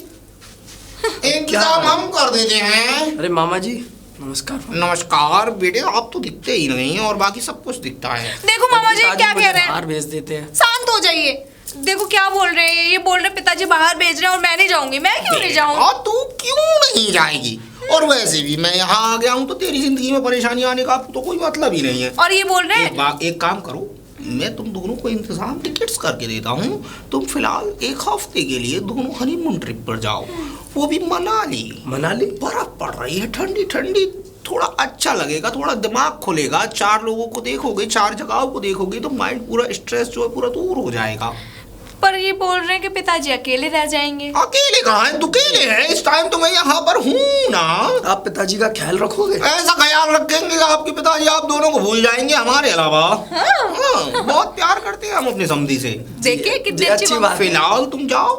इंतजाम हम कर देते हैं। अरे मामा जी नमस्कार। नमस्कार बेटे, आप तो दिखते ही नहीं और बाकी सब कुछ दिखता है। देखो मामा जी क्या कह रहे हैं। बाहर भेज देते हैं। शांत हो जाइए। देखो क्या बोल रहे हैं, ये बोल रहे हैं पिताजी बाहर भेज रहे हैं और मैं नहीं जाऊंगी। मैं क्यों नहीं जाऊँ? और तू क्यों नहीं जाएगी? और वैसे भी मैं यहाँ आ गया हूँ तो तेरी जिंदगी में परेशानी आने का तो कोई मतलब ही नहीं है। और ये बोल रहे हैं एक काम करो, मैं तुम दोनों को इंतजाम टिकट्स करके देता हूँ। तुम फिलहाल 1 हफ्ते के लिए दोनों हनीमून ट्रिप पर जाओ, वो भी मनाली। मनाली? बर्फ पड़ रही है, ठंडी ठंडी, थोड़ा अच्छा लगेगा, थोड़ा दिमाग खुलेगा, 4 लोगों को देखोगे, 4 जगहों को देखोगे तो माइंड पूरा स्ट्रेस जो है पूरा दूर हो जाएगा। पर ये बोल रहे हैं कि पिताजी अकेले रह जाएंगे। अकेले कहाँ है, तू अकेले है, इस टाइम तो मैं यहाँ पर हूँ ना। आप पिताजी का ख्याल रखोगे? ऐसा ख्याल रखेंगे आपके पिताजी आप दोनों को भूल जाएंगे हमारे अलावा। हाँ, बहुत प्यार करते हैं हम अपने समधी से। देखिए कितनी अच्छी अच्छी मामा। बात। फिलहाल तुम जाओ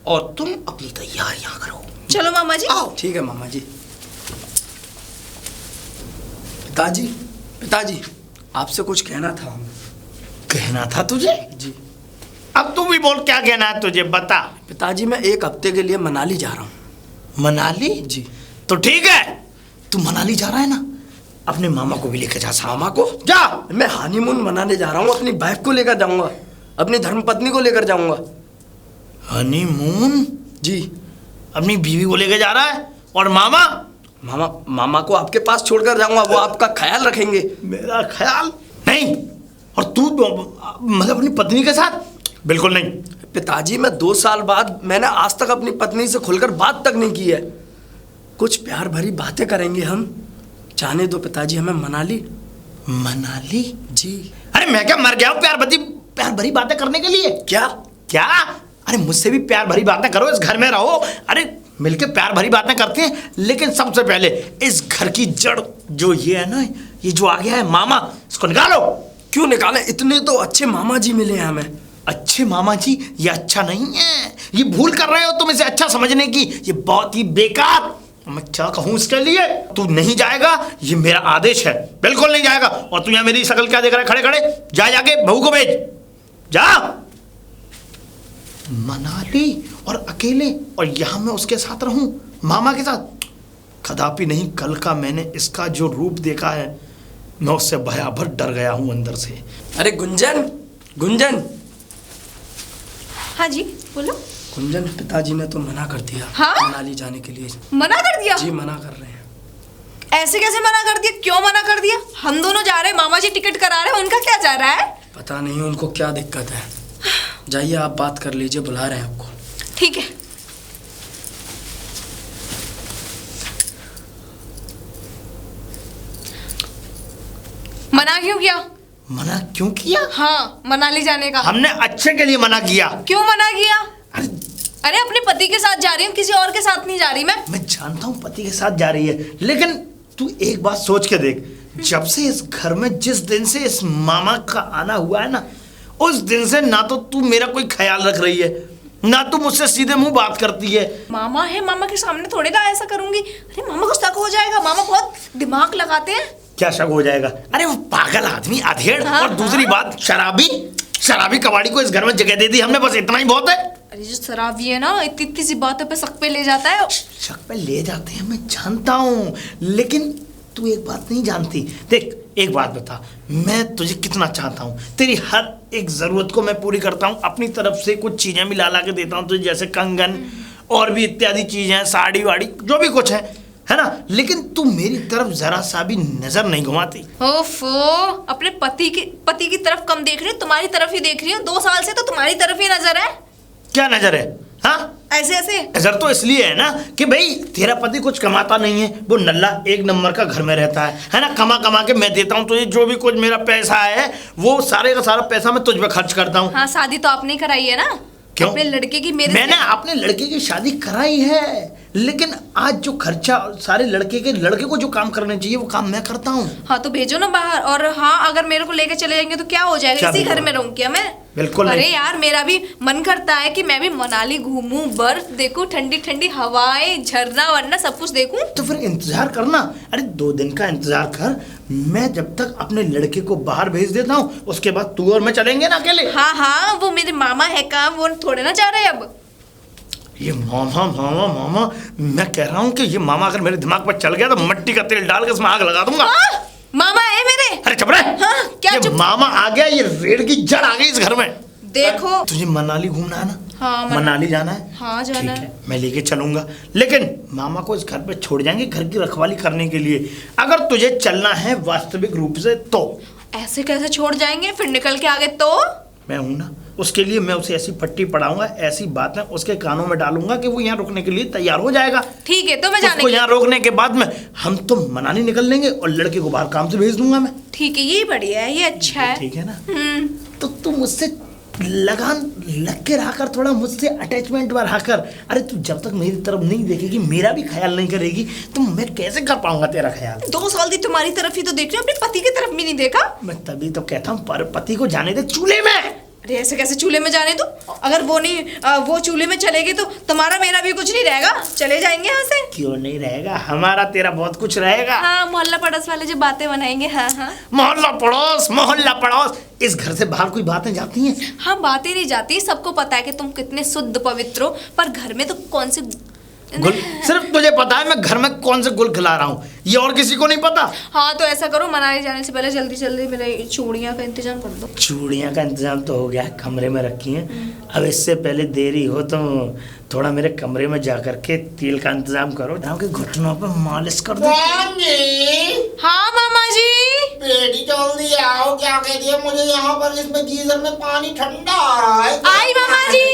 और तुम अपनी तैयारियां करो। चलो मामा जी। आओ। ठीक है मामा जी। पिताजी, पिताजी आपसे कुछ कहना था हमें। कहना था तुझे? जी। अब तू भी बोल, क्या कहना है तुझे, बता। पिताजी मैं 1 हफ्ते के लिए मनाली जा रहा हूँ। मनाली? जी। तो ठीक है, तू मनाली जा रहा है ना, अपने मामा को भी लेकर जा। मामा को? जा। मैं हनीमून मनाने जा रहा हूँ, अपनी वाइफ को लेकर जाऊंगा, अपनी धर्मपत्नी को लेकर जाऊंगा। हनीमून? जी। अपनी बीवी को लेकर जा रहा है? और मामा? मामा को आपके पास छोड़कर जाऊंगा, वो आपका ख्याल रखेंगे। मेरा ख्याल नहीं। और तू मतलब अपनी पत्नी के साथ? बिल्कुल नहीं। पिताजी मैं 2 साल बाद, मैंने आज तक अपनी पत्नी से खुलकर बात तक नहीं की है। कुछ प्यार भरी बातें करेंगे हम। जाने दो पिताजी हमें मनाली। मनाली? जी। अरे मैं क्या मर गया हूँ प्यार भरी बातें करने के लिए? क्या? क्या? अरे मुझसे भी प्यार भरी बातें करो, इस घर में रहो, अरे मिलके प्यार भरी बातें करते हैं। लेकिन सबसे पहले इस घर की जड़ जो ये है ना, ये जो आ गया है मामा, इसको निकालो। क्यों निकाले? इतने तो अच्छे मामा जी मिले हैं हमें। अच्छे मामा जी? ये अच्छा नहीं है, ये भूल कर रहे हो तुम इसे अच्छा समझने की, ये बहुत ही बेकार। मैं क्या कहूँ इसके लिए? तू नहीं जाएगा, ये मेरा आदेश है, बिल्कुल नहीं जाएगा। और तू यहाँ मेरी शक्ल क्या देख रहा है खड़े खड़े? जा, जाके बहू को भेज, जा। मनाली और अकेले, और यहाँ मैं उसके साथ रहूं, मामा के साथ? कदापि नहीं। कल का मैंने इसका जो रूप देखा है, मैं उससे भयाभर डर गया हूं अंदर से। अरे गुंजन, गुंजन। हाँ जी बोलो। गुंजन, पिताजी ने तो मना कर दिया। हाँ? मनाली जाने के लिए। मना कर दिया? जी मना कर रहे हैं। ऐसे कैसे मना कर दिया? क्यों मना कर दिया? हम दोनों जा रहे हैं, मामा जी टिकट करा रहे हैं, उनका क्या जा रहा है? पता नहीं उनको क्या दिक्कत है। जाइए आप बात कर लीजिए, बुला रहे हैं आपको। ठीक है। मना क्यों किया? मना क्यों किया? हाँ, मनाली जाने का। हमने अच्छे के लिए मना किया। क्यों मना किया? अरे अरे अपने पति के साथ जा रही हूँ, किसी और के साथ नहीं जा रही मैं जानता हूँ पति के साथ जा रही है, लेकिन तू एक बात सोच के देख, जब से इस घर में, जिस दिन से इस मामा का आना हुआ है ना, उस दिन से ना तो तू मेरा कोई ख्याल रख रही है, ना तू मुझसे सीधे मुंह बात करती है। मामा है, मामा के सामने थोड़े ना ऐसा करूंगी। अरे मामा को शक हो जाएगा, मामा बहुत दिमाग लगाते हैं। क्या शक हो जाएगा? अरे वो पागल आदमी, अधेड़। हाँ, और दूसरी हाँ। बात, शराबी कबाड़ी को इस घर में जगह दे दी हमने, बस इतना ही बहुत है। अरे जो शराबी है ना, इतनी इतनी सी बातों पे शक पे ले जाता है। शक पे ले जाते हैं, मैं जानता हूँ, लेकिन तू एक बात नहीं जानती। देख एक बात बता, मैं तुझे कितना चाहता हूँ, तेरी हर एक जरूरत को मैं पूरी करता हूँ, अपनी तरफ से कुछ चीजें भी ला के देता हूँ तुझे, जैसे कंगन और भी इत्यादि चीजें, साड़ी वाड़ी जो भी कुछ है ना, लेकिन तू मेरी तरफ जरा सा भी नजर नहीं घुमाती। ओफो, अपने पति की तरफ कम देख रही हो, तुम्हारी तरफ ही देख रही हो। 2 साल से तो तुम्हारी तरफ ही नजर है। क्या नजर है? हाँ, ऐसे ऐसे नजर तो इसलिए है ना कि भाई तेरा पति कुछ कमाता नहीं है, वो नल्ला 1 नंबर का घर में रहता है ना। कमा के मैं देता हूँ तुझे, जो भी कुछ मेरा पैसा है वो सारे का सारा पैसा मैं तुझ पे खर्च करता हूँ। हाँ, शादी तो आपने कराई है ना? क्यों? अपने लड़के की। मैंने अपने लड़के की शादी कराई है, लेकिन आज जो खर्चा सारे लड़के को जो काम करने चाहिए वो काम मैं करता हूँ। हाँ तो भेजो ना बाहर। और हाँ, अगर मेरे को लेके चले जाएंगे तो क्या हो जाएगा? इसी घर में रहूं क्या मैं? बिल्कुल अरे नहीं। यार, मेरा भी मन करता है कि मैं भी मनाली घूमूं, बर्फ देखूं, ठंडी ठंडी हवाएं, झरना वरना सब कुछ देखूं। तो फिर इंतजार करना। अरे 2 दिन का इंतजार कर, मैं जब तक अपने लड़के को बाहर भेज देता हूँ, उसके बाद तू और मैं चलेंगे ना अकेले। हाँ, वो मेरे मामा है का, वो थोड़े ना जा रहे अब। ये मामा, मैं कह रहा हूँ कि ये मामा अगर मेरे दिमाग पर चल गया तो मिट्टी का तेल डाल के इसमें आग लगा दूंगा। मामा है मेरे। अरे चुप रहे। हाँ, क्या ये चुप? मामा आ गया, ये रेड़ की जड़ आ गई इस घर में। देखो, तुझे मनाली घूमना है ना? हाँ, मनाली जाना है? हाँ जाना ठीक है। मैं लेके चलूंगा, लेकिन मामा को इस घर पे छोड़ जाएंगे घर की रखवाली करने के लिए। अगर तुझे चलना है वास्तविक रूप से तो। ऐसे कैसे छोड़ जाएंगे? फिर निकल के आगे तो मैं हूं ना, उसके लिए मैं उसे ऐसी पट्टी पढ़ाऊंगा, ऐसी बातें उसके कानों में डालूंगा कि वो यहाँ रुकने के लिए तैयार हो जाएगा। ठीक है, तो मैं जाने उसको यहाँ रोकने के बाद में हम तो मनाली निकल लेंगे और लड़के को बाहर काम से भेज दूंगा मैं। ठीक है, ये बढ़िया है, ये अच्छा है। ठीक है ना? तो तुम मुझसे लगान लग के रहा कर, थोड़ा मुझसे अटैचमेंट बढ़ा कर। अरे तू जब तक मेरी तरफ नहीं देखेगी, मेरा भी ख्याल नहीं करेगी, तो मैं कैसे कर पाऊंगा तेरा ख्याल? 2 साल दी तुम्हारी तरफ ही तो देख रही हूँ, अपने पति की तरफ भी नहीं देखा। मैं तभी तो कहता हूँ पर पति को जाने दे चूल्हे में। अरे ऐसे कैसे चूल्हे में जाने दो? अगर वो नहीं वो चूल्हे में चलेगी तो तुम्हारा मेरा भी कुछ नहीं रहेगा, चले जाएंगे यहाँ से। क्यों नहीं रहेगा? हमारा तेरा बहुत कुछ रहेगा। हाँ, मोहल्ला पड़ोस वाले जो बातें बनाएंगे। हाँ हाँ, मोहल्ला पड़ोस, इस घर से बाहर कोई बातें जाती हैं? हाँ, बातें नहीं जाती, सबको पता है कि तुम कितने शुद्ध पवित्र हो, पर घर में तो कौन से गुल सिर्फ तुझे पता है मैं घर में कौन से गुल खिला रहा हूँ, ये और किसी को नहीं पता। हाँ, तो ऐसा करो, मनाली जाने से पहले जल्दी जल्दी मेरे चूड़ियाँ का इंतजाम कर दो। चूड़ियाँ का इंतजाम तो हो गया, कमरे में रखी हैं। अब इससे पहले देरी हो तो थोड़ा मेरे कमरे में जा करके तेल का इंतजाम करो, के घुटनों पर मालिश कर दो। हाँ मामा जी। बेटी जल्दी आओ, क्या कहती है? मुझे यहाँ पर इसमें गीजर में पानी ठंडा आ रहा है। आई मामा जी।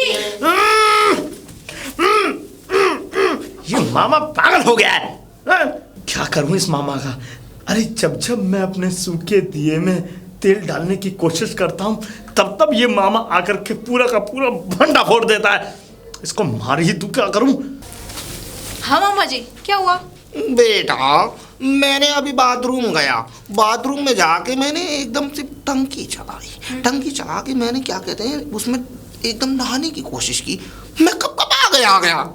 ये मामा पागल हो गया है। क्या करूं इस मामा का? अरे जब जब मैं अपने सूखे दिए में तेल डालने की कोशिश करता हूं, तब तब ये मामा आकर के पूरा का पूरा भंडा फोड़ देता है। इसको मार ही दूं, क्या करूं? हाँ मामा जी, क्या हुआ? बेटा, मैंने अभी बाथरूम गया, बाथरूम में जाके मैंने एकदम से टंकी चलाई, टंकी चला के मैंने क्या कहते हैं उसमें एकदम नहाने की कोशिश की। मैं कब कब आ गया।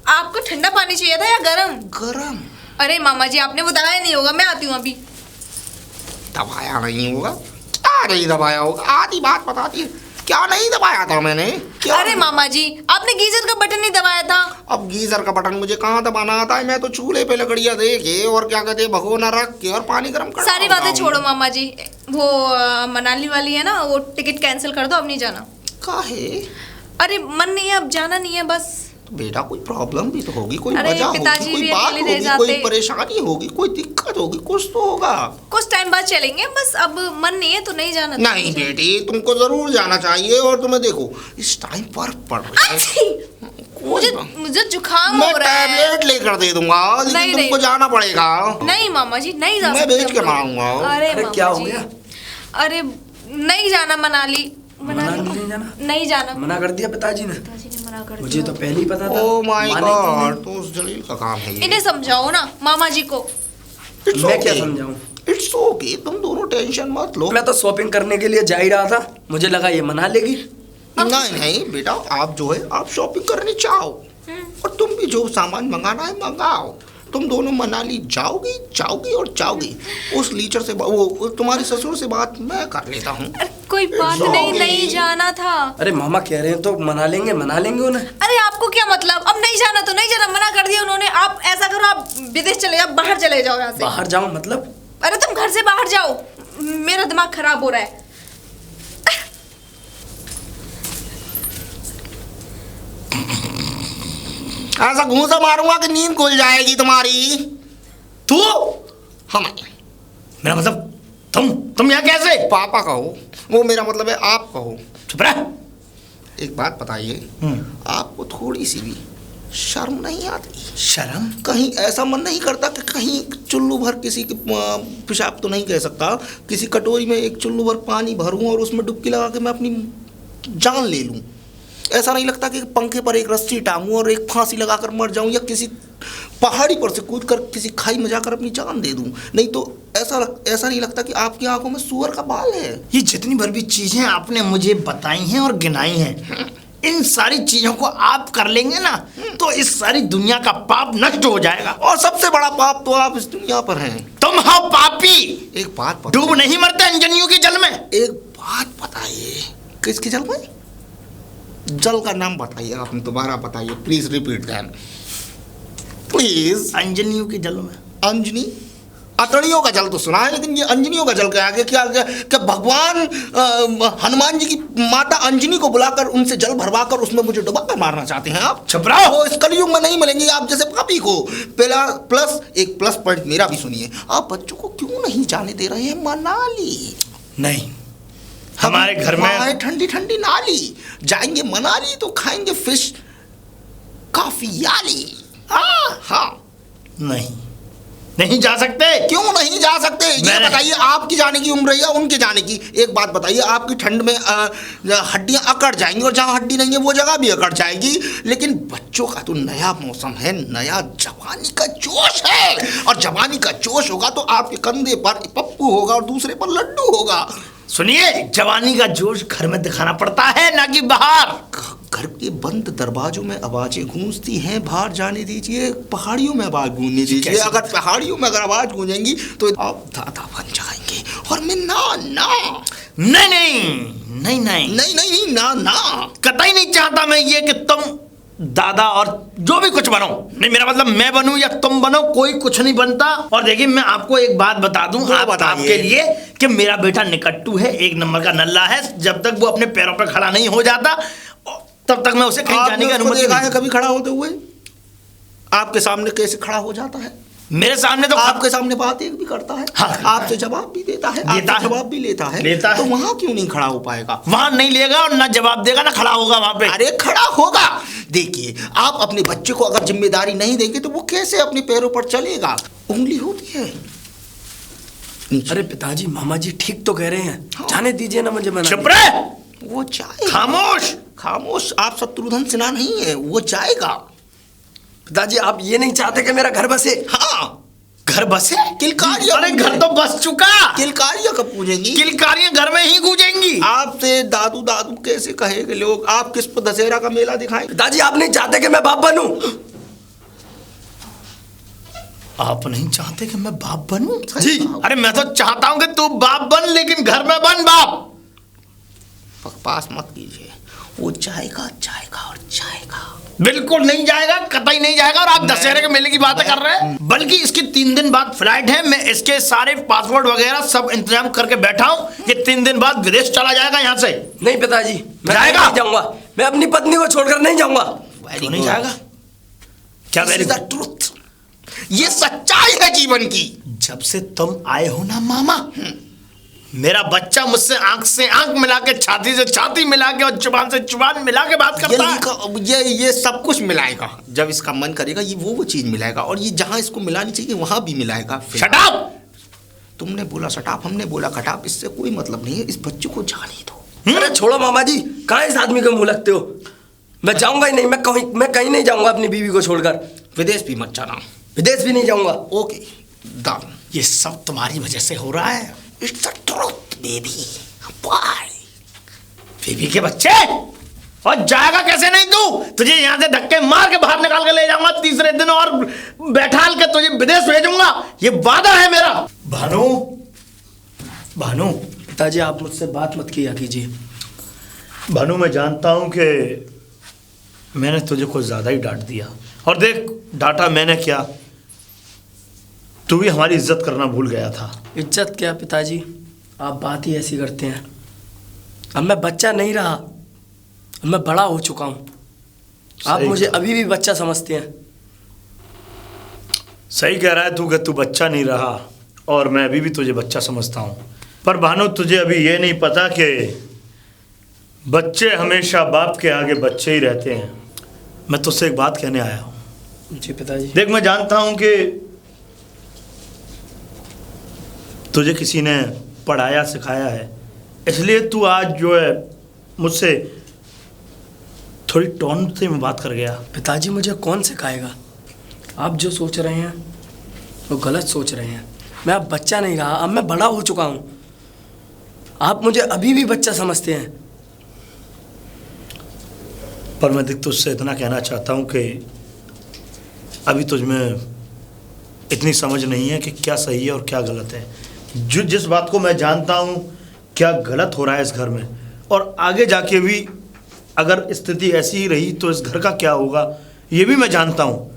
आपको ठंडा पानी चाहिए था या गरम? गरम। अरे मामा जी, आपने वो दबाया नहीं होगा, मैं आती हूँ अभी। दबाया नहीं होगा? क्या नहीं दबाया होगा? आधी बात बताती है, क्या नहीं दबाया था मैंने? क्या? अरे मामा जी, आपने गीजर का बटन नहीं दबाया था। अब गीजर का बटन मुझे कहाँ दबाना आता है? मैं तो चूल्हे पे लकड़ियाँ दे के और क्या कहते हैं भगोना रख के और पानी गर्म कर। सारी बातें छोड़ो मामा जी, वो मनाली वाली है ना, वो टिकट कैंसिल कर दो, अब नहीं जाना। काहे? अरे मन नहीं है, अब जाना नहीं है बस। बेटा, कोई प्रॉब्लम भी तो होगी, कोई अरे वजह होगी, पिताजी कोई भी बात अकेले रह होगी, जाते। कोई परेशानी होगी, कोई दिक्कत होगी, कुछ तो होगा। कुछ टाइम बाद चलेंगे, बस अब मन नहीं है तो नहीं जाना। नहीं बेटी, तुमको जरूर जाना चाहिए। और तुम्हें देखो इस टाइम पर पड़ रही है, मुझे जुकाम मैं हो रहा है। टैबलेट लेकर दे दूंगा, लेकिन नहीं, तुमको नहीं। जाना पड़ेगा। नहीं मामा जी, नहीं जा मैं सकते भेज हम के लोग। मारूंगा। अरे क्या हो मामा जी, गया? अरे नहीं जाना मनाली। मनाली नहीं जाना? नहीं जाना। मना कर दिया पिताजी ने? पिताजी ने मना कर मुझे दिया। तो पहले ही पता था। ओह माय मानेंगे नहीं। गॉड, तो उस जलील का काम है ये। इन्हें समझाओ ना मामा जी को। मैं क्या समझाऊं? इट्स ओके, तुम दोनों टेंशन मत लो। मैं तो शॉपिंग करने के लिए जा ही रहा था, मुझे लगा ये मना लेगी। नहीं नहीं बेटा, आप जो है आप शॉपिंग करनी चाहो और तुम भी जो सामान मंगाना है मंगाओ। तुम दोनों मनाली जाओगी और जाओगी। उस लीचर से वो तुम्हारे ससुर से बात मैं कर लेता हूँ। कोई बात नहीं, नहीं जाना था। अरे मामा कह रहे हैं तो मना लेंगे उन्हें। अरे आपको क्या मतलब? अब नहीं जाना तो नहीं जाना, मना कर दिया उन्होंने। आप ऐसा करो, आप विदेश चले जाओ, बाहर चले जाओ यहाँ से। बाहर जाऊं मतलब? अरे तुम घर से बाहर जाओ, मेरा दिमाग खराब हो रहा है। ऐसा घूंसा मारूंगा कि नींद खुल जाएगी तुम्हारी। तू? हम मेरा मतलब तुम यहाँ कैसे? पापा कहो, वो मेरा मतलब है आप कहो। चुप रह। एक बात बताइए, आपको थोड़ी सी भी शर्म नहीं आती? शर्म? कहीं ऐसा मन नहीं करता कि कहीं चुल्लू भर किसी की पेशाब तो नहीं कह सकता, किसी कटोरी में एक चुल्लू भर पानी भरूं और उसमें डुबकी लगा के मैं अपनी जान ले लूं? ऐसा नहीं लगता कि पंखे पर एक रस्सी टांगूं और एक फांसी लगाकर मर जाऊं, या किसी पहाड़ी पर से कूदकर किसी खाई में जाकर अपनी जान दे दूं? नहीं तो ऐसा नहीं लगता कि आपकी आंखों में सूअर का बाल है? ये जितनी भर भी चीजें आपने मुझे बताई हैं और गिनाई हैं, इन सारी चीजों को आप कर लेंगे ना तो इस सारी दुनिया का पाप नष्ट हो जाएगा। और सबसे बड़ा पाप तो आप इस दुनिया पर हैं। तुम हो पापी। एक बात डूब नहीं मरते अंजनियों के जल में। एक बात बताइए, किसके जल में? जल का नाम बताइए, आपने दोबारा बताइए, प्लीज रिपीट दैट प्लीज। अंजनियों के जल में। अंजनी? अतड़ियों का जल तो सुना है, लेकिन ये अंजनियों का जल क्या है? क्या भगवान हनुमान जी की माता अंजनी को बुलाकर उनसे जल भरवाकर उसमें मुझे डुबा कर मारना चाहते हैं आप? चुप रहो। वो इस कलयुग में नहीं मिलेंगे आप जैसे पापी को। पहला एक प्लस पॉइंट मेरा भी सुनिए, आप बच्चों को क्यों नहीं जाने दे रहे हैं मनाली? नहीं, हमारे घर में वहाँ है ठंडी ठंडी नाली, जाएंगे मनाली तो खाएंगे फिश काफी याली। हाँ नहीं जा सकते। क्यों नहीं जा सकते? ये बताइए, आपकी जाने की उम्र है या उनके जाने की? एक बात बताइए, आपकी ठंड में हड्डियां अकड़ जाएंगी और जहाँ हड्डी नहीं है वो जगह भी अकड़ जाएगी, लेकिन बच्चों का तो नया मौसम है, नया जवानी का जोश है, और जवानी का जोश होगा तो आपके कंधे पर पप्पू होगा और दूसरे पर लड्डू होगा। सुनिए, जवानी का जोश घर में दिखाना पड़ता है, ना कि बाहर। घर के बंद दरवाजों में आवाजें गूंजती हैं, बाहर जाने दीजिए, पहाड़ियों में आवाज गूंजने दीजिए। अगर पहाड़ियों में अगर आवाज गूंजेंगी तो आप दादा बन जाएंगे और मैं नहीं ना कतई नहीं चाहता मैं ये कि तुम दादा और जो भी कुछ बनो। नहीं, मेरा मतलब मैं बनूं या तुम बनो, कोई कुछ नहीं बनता। और देखिए, मैं आपको एक बात बता दूं आपके लिए कि मेरा बेटा निकट्टू है, एक नंबर का नल्ला है। जब तक वो अपने पैरों पर खड़ा नहीं हो जाता तब तक मैं उसे कहीं जाने की अनुमति नहीं। कभी खड़ा होते हुए आपके सामने कैसे खड़ा हो जाता है? मेरे सामने तो आपके सामने बात एक भी करता है, हाँ, आपसे जवाब भी देता है, जवाब भी लेता है, तो वहां क्यों नहीं खड़ा हो पाएगा? वहां नहीं लेगा और ना जवाब देगा ना खड़ा होगा वहां पे। अरे खड़ा होगा। देखिए, आप अपने बच्चे को अगर जिम्मेदारी नहीं देंगे तो वो कैसे अपने पैरों पर चलेगा? उंगली होती है। अरे पिताजी, मामा जी ठीक तो कह रहे हैं। हाँ। जाने दीजिए ना मुझे। चुप रहे, वो जाएगा। खामोश। आप शत्रुघ्न सिन्हा नहीं है, वो जाएगा। पिताजी, आप ये नहीं चाहते कि मेरा घर बसे? हाँ, घर बसे? किलकारियां। अरे घर तो बस चुका। किलकारियां कब पूजेंगी? किलकारियां घर में ही गूंजेंगी। आपसे दादू कैसे कहेंगे लोग? आप किस पर दशहरा का मेला दिखाएं? पिताजी, आप नहीं चाहते कि मैं बाप बनूं? आप नहीं चाहते कि मैं बाप बनूं? जी। अरे मैं तो चाहता हूं कि तू बाप बन, लेकिन घर में बन बाप। बकवास मत कीजिए, वो जाएगा और जाएगा। बिल्कुल नहीं जाएगा, कतई नहीं जाएगा। और आप दशहरे के मेले की बातें कर रहे हैं, बल्कि इसकी 3 दिन बाद फ्लाइट है। मैं इसके सारे पासपोर्ट वगैरह सब इंतजाम करके बैठा हूं कि 3 दिन बाद विदेश चला जाएगा यहाँ से। नहीं पिताजी, मैं जाएगा? नहीं जाऊंगा। मैं अपनी पत्नी को छोड़कर नहीं जाऊंगा। क्यों नहीं जाएगा? क्या वेरी गुड ट्रुथ, ये सच्चाई है जीवन की। जब से तुम आए हो ना मामा, मेरा बच्चा मुझसे आंख से आंख मिला के, छाती से छाती मिला के और जुबान से जुबान मिला के बात करता है। ये सब कुछ मिलाएगा जब इसका मन करेगा, ये वो चीज मिलाएगा, और ये जहां इसको मिलानी चाहिए वहां भी मिलाएगा। Shut up! तुमने बोला शटाप, हमने बोला खटाप, इससे कोई मतलब नहीं है। इस बच्चे को जाने दो। अरे छोड़ो मामा जी, कहाँ इस आदमी को मुंह लगते हो? मैं जाऊंगा ही नहीं। मैं कहीं नहीं जाऊंगा अपनी बीवी को छोड़कर। विदेश भी मत जाना। विदेश भी नहीं जाऊंगा। Okay done. ये सब तुम्हारी वजह से हो रहा है। It's the truth baby. Bye बीबी के बच्चे। और जाएगा कैसे नहीं तू? तुझे यहाँ से धक्के मार के बाहर निकाल के ले जाऊंगा, तीसरे दिन और बैठाल के तुझे विदेश भेजूंगा। ये वादा है मेरा। भानु, पिताजी आप मुझसे बात मत किया कीजिए। भानु, मैं जानता हूं कि मैंने तुझे कुछ ज्यादा ही डांट दिया। और देख, डांटा मैंने क्या, तू भी हमारी इज्जत करना भूल गया था। इज्जत क्या पिताजी, आप बात ही ऐसी करते हैं। अब मैं बच्चा नहीं रहा, अब मैं बड़ा हो चुका हूं। आप मुझे अभी भी बच्चा समझते हैं। सही कह रहा है तू कि तू बच्चा नहीं रहा, और मैं अभी भी तुझे बच्चा समझता हूं। पर भानु, तुझे अभी ये नहीं पता कि बच्चे हमेशा बाप के आगे बच्चे ही रहते हैं। मैं तुझसे एक बात कहने आया हूं। जी पिताजी। देख, मैं जानता हूं कि तुझे किसी ने पढ़ाया सिखाया है, इसलिए तू आज जो है मुझसे थोड़ी टोन से में बात कर गया। पिताजी, मुझे कौन सिखाएगा? आप जो सोच रहे हैं वो गलत सोच रहे हैं। मैं अब बच्चा नहीं रहा, अब मैं बड़ा हो चुका हूँ। आप मुझे अभी भी बच्चा समझते हैं। पर मैं देख तुझसे इतना कहना चाहता हूँ कि अभी तुझ में इतनी समझ नहीं है कि क्या सही है और क्या गलत है। जिस बात को मैं जानता हूँ क्या गलत हो रहा है इस घर में, और आगे जाके भी अगर स्थिति ऐसी ही रही तो इस घर का क्या होगा, ये भी मैं जानता हूँ।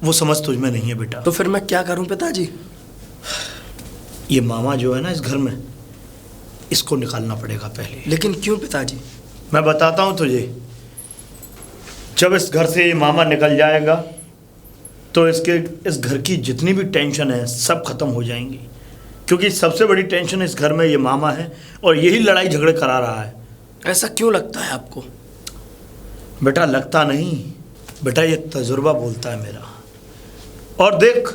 वो समझ तुझ में नहीं है बेटा। तो फिर मैं क्या करूँ पिताजी? ये मामा जो है ना इस घर में, इसको निकालना पड़ेगा पहले। लेकिन क्यों पिताजी? मैं बताता हूँ तुझे। जब इस घर से ये मामा निकल जाएगा तो इस घर की जितनी भी टेंशन है सब खत्म हो जाएंगी। क्योंकि सबसे बड़ी टेंशन इस घर में ये मामा है और यही लड़ाई झगड़े करा रहा है। ऐसा क्यों लगता है आपको? बेटा लगता नहीं, बेटा ये तजुर्बा बोलता है मेरा। और देख,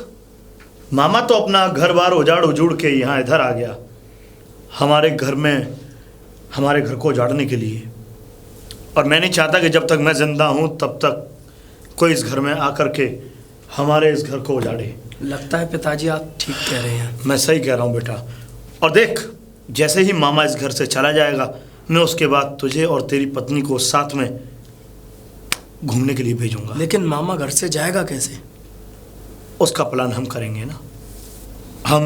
मामा तो अपना घर बार उजाड़ उजूड़ के यहाँ इधर आ गया हमारे घर में, हमारे घर को उजाड़ने के लिए। और मैं नहीं चाहता कि जब तक मैं जिंदा हूँ तब तक कोई इस घर में आकर के हमारे इस घर को उजाड़े। लगता है पिताजी आप ठीक कह रहे हैं। मैं सही कह रहा हूँ बेटा। और देख, जैसे ही मामा इस घर से चला जाएगा, मैं उसके बाद तुझे और तेरी पत्नी को साथ में घूमने के लिए भेजूंगा। लेकिन मामा घर से जाएगा कैसे? उसका प्लान हम करेंगे ना। हम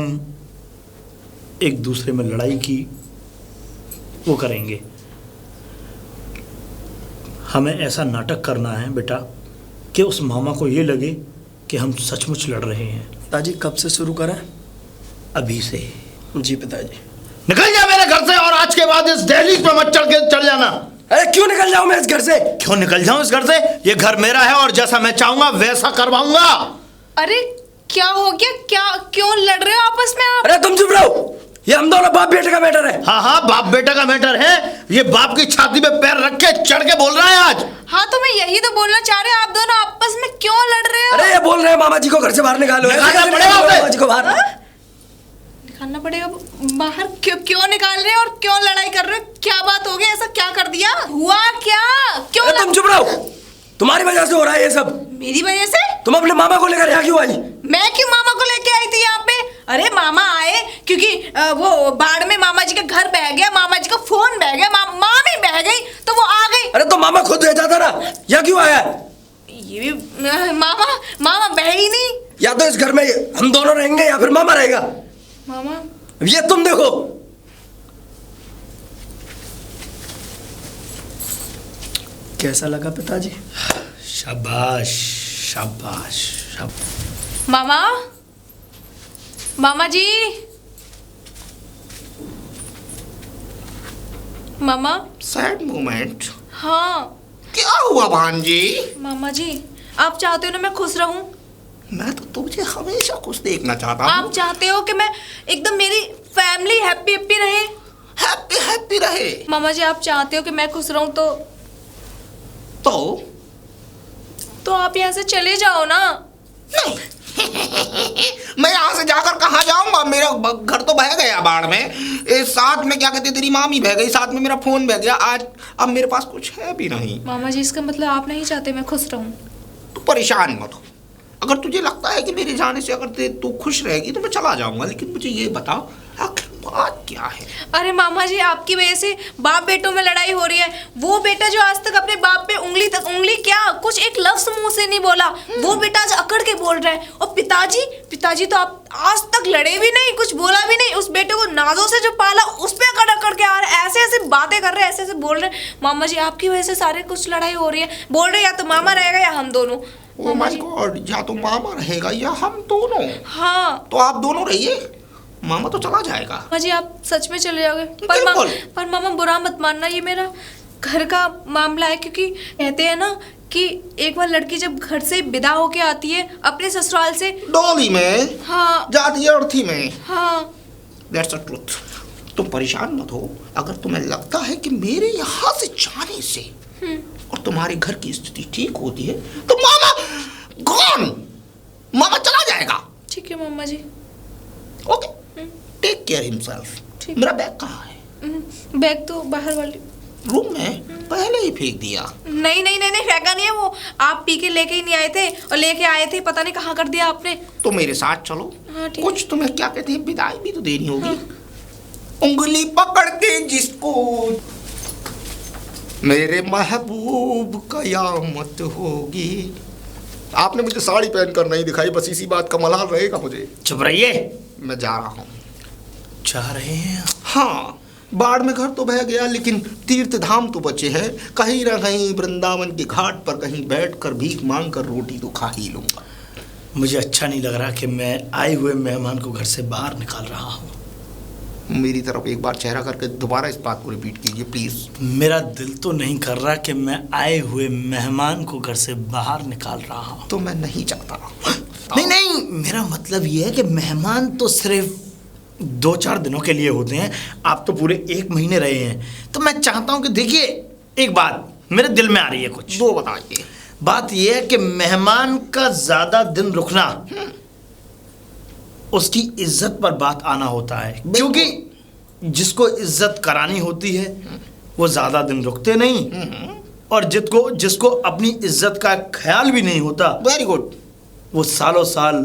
एक दूसरे में लड़ाई की वो करेंगे। हमें ऐसा नाटक करना है बेटा कि उस मामा को ये लगे कि हम सचमुच लड़ रहे हैं। पिताजी कब से शुरू करें? अभी से। जी पिताजी। निकल जा मेरे घर से और आज के बाद इस दहलीज पे मत चढ़ के चल जाना। अरे क्यों निकल जाऊं मैं इस घर से? क्यों निकल जाऊं इस घर से? ये घर मेरा है और जैसा मैं चाहूंगा वैसा करवाऊंगा। अरे क्या हो गया? क्या क्यों लड़ रहे हो आपस में आप? अरे तुम चुप रहो, ये हम दोनों बाप बेटे का मैटर है। हाँ हाँ, बाप बेटा का मैटर है। ये बाप की छाती पे पैर रख के चढ़ के बोल रहा है आज। हाँ तो मैं यही तो बोलना चाह रहे आप दोनों आपस में क्यों लड़ रहे हो? अरे ये बोल रहे हैं मामा जी को घर से बाहर निकालो। निकालना पड़ेगा उसे। मामा जी को बाहर निकालना पड़ेगा बाहर? क्यों क्यों निकाल रहे हो और क्यों लड़ाई कर रहे हो? क्या बात हो गई? ऐसा क्या कर दिया? हुआ क्या? क्यों अरे तुम चुप रहो, तुम्हारी वजह से हो रहा है ये सब। मेरी वजह से? तुम अपने मामा को लेकर यहाँ क्यों आई? मैं क्यों मामा को लेके आई थी यहाँ पे? अरे मामा आए क्योंकि वो बाढ़ में मामा जी का घर बह गया, मामा जी का फोन बह गया, मामी बह गई तो वो आ गई। अरे तो मामा खुद रह जाता ना, यहाँ क्यों आया? ये भी मामा बह ही नहीं। या तो इस घर में हम दोनों रहेंगे या फिर मामा रहेगा। मामा ये तुम देखो। कैसा लगा पिताजी? शाबाश शाबाश शाबाश। मामा जी, मामा। Sad moment. हाँ क्या हुआ भांजी? मामा जी, आप चाहते हो ना मैं खुश रहूं? मैं तो तुझे हमेशा खुश देखना चाहता आप हूँ। चाहते हो कि मैं एकदम मेरी फैमिली हैप्पी हैप्पी रहे? हैप्पी हैप्पी रहे। मामा जी आप चाहते हो कि मैं खुश रहूं तो आप यहाँ से चले जाओ ना। नहीं मैं यहाँ से जाकर कहाँ जाऊंगा? मेरा घर तो बह गया बाढ़ में। साथ में क्या कहते, तेरी मामी बह गई, साथ में मेरा फोन बह गया। आज अब मेरे पास कुछ है भी नहीं। मामा जी इसका मतलब आप नहीं चाहते मैं खुश रहूं? तू परेशान मत हो। अगर तुझे लगता है कि मेरे जाने से अगर तू खुश रहेगी तो मैं चला जाऊंगा, लेकिन मुझे ये बताओ आखिर बात क्या है? अरे मामा जी आपकी वजह से बाप बेटों में लड़ाई हो रही है। वो बेटा जो आज तक अपने बाप पे उंगली क्या कुछ एक लफ्ज मुंह से नहीं बोला, वो बेटा आज अकड़ के बोल रहा है। और पिताजी तो आप आज तक लड़े भी नहीं, कुछ बोला भी नहीं। उस बेटे को नाजों से जो पाला उस पे अकड़ के आ रहे हैं, ऐसे ऐसे बातें कर रहे हैं, ऐसे ऐसे बोल रहे हैं। मामा जी आपकी वजह से सारे कुछ लड़ाई हो रही है। बोल रहे या तो मामा रहेगा या हम दोनों। ओ माय गॉड, या तो मामा रहेगा या हम दोनों। हाँ तो आप दोनों रहिए, मामा तो चला जाएगा। मामा जी आप सच में चले जाओगे? बिल्कुल। पर मामा बुरा मत मानना, ये मेरा घर का मामला है। क्योंकि कहते हैं ना कि एक बार लड़की जब घर से विदा होके आती है अपने ससुराल से, डोली में हाँ जाती है अर्थी में। हाँ दैट्स द ट्रुथ। तुम परेशान मत हो। अगर तुम्हें लगता है कि मेरे यहाँ से जाने से और तुम्हारे घर की स्थिति ठीक होती है तो मामा गॉन, मामा चला जाएगा। ठीक है मामा जी। Okay, take care himself. ठीक। मेरा बैग कहाँ है? बैग तो बाहर वाले रूम में पहले ही फेंक दिया। नहीं फेंका नहीं है, वो आप पी के लेके ही नहीं आए थे और लेके आए थे, पता नहीं कहाँ कर दिया आपने। तो मेरे साथ चलो। हाँ, ठीक। कुछ तुम्हें क्या कहते हैं, विदाई भी तो देनी होगी। हाँ। उंगली पकड़ के जिसको मेरे महबूब कयामत होगी। आपने मुझे साड़ी पहनकर नहीं दिखाई, बस इसी बात का मलाल रहेगा मुझे। चुप रहिए। मैं जा रहा हूँ। जा रहे हैं? हाँ, बाढ़ में घर तो बह गया लेकिन तीर्थ धाम तो बचे हैं। कहीं ना कहीं वृंदावन के घाट पर कहीं बैठकर भीख मांगकर रोटी तो खा ही लूंगा। मुझे अच्छा नहीं लग रहा कि मैं आए हुए मेहमान को घर से बाहर निकाल रहा हूँ। मेरी तरफ एक बार चेहरा करके दोबारा इस बात को रिपीट कीजिए प्लीज। मेरा दिल तो नहीं कर रहा कि मैं आए हुए मेहमान को घर से बाहर निकाल रहा हूँ। तो मैं नहीं चाहता। नहीं, मेरा मतलब ये है कि मेहमान तो सिर्फ 2-4 दिनों के लिए होते हैं, आप तो पूरे 1 महीने रहे हैं। तो मैं चाहता हूं कि देखिए, एक बात मेरे दिल में आ रही है कुछ। वो बताइए। बात यह है कि मेहमान का ज्यादा दिन रुकना उसकी इज्जत पर बात आना होता है, क्योंकि जिसको इज्जत करानी होती है वो ज्यादा दिन रुकते नहीं, और जिसको अपनी इज्जत का ख्याल भी नहीं होता, वेरी गुड, वो सालों साल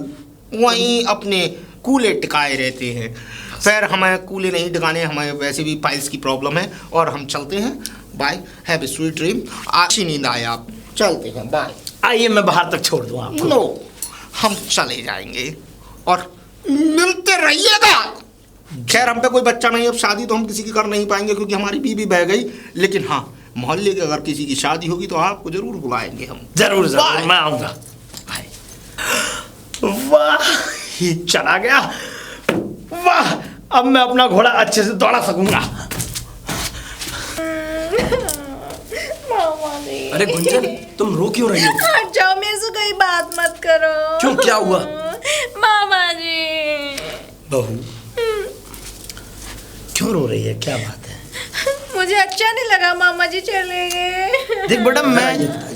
वहीं अपने कूले टिकाए रहते हैं। खैर, हमें कूले नहीं टिकाने, हमें वैसे भी पाइल्स की प्रॉब्लम है, और हम चलते हैं। Bye, have a sweet dream. अच्छी नींद आए, आप चलते हैं। बाय। आइए मैं बाहर तक छोड़ दूं आपको। नो, हम चले जाएंगे और मिलते रहिएगा। खैर, हम पे कोई बच्चा नहीं, अब शादी तो हम किसी की कर नहीं पाएंगे क्योंकि हमारी बीवी बह गई, लेकिन हाँ, मोहल्ले के अगर किसी की शादी होगी तो आपको जरूर बुलाएंगे हम। जरूर जरूर, मैं आऊंगा। वाह, ये चला गया। वाह, अब मैं अपना घोड़ा अच्छे से दौड़ा सकूंगा। मामा जी। अरे गुंजन, तुम रो क्यों रही हो? हट जाओ, मेरे से कोई बात मत करो। क्यों, क्या हुआ? मामा जी। बहू, क्यों रो रही है, क्या बात है? मुझे अच्छा नहीं लगा, मामा जी चले गए। देख बेटा, मैं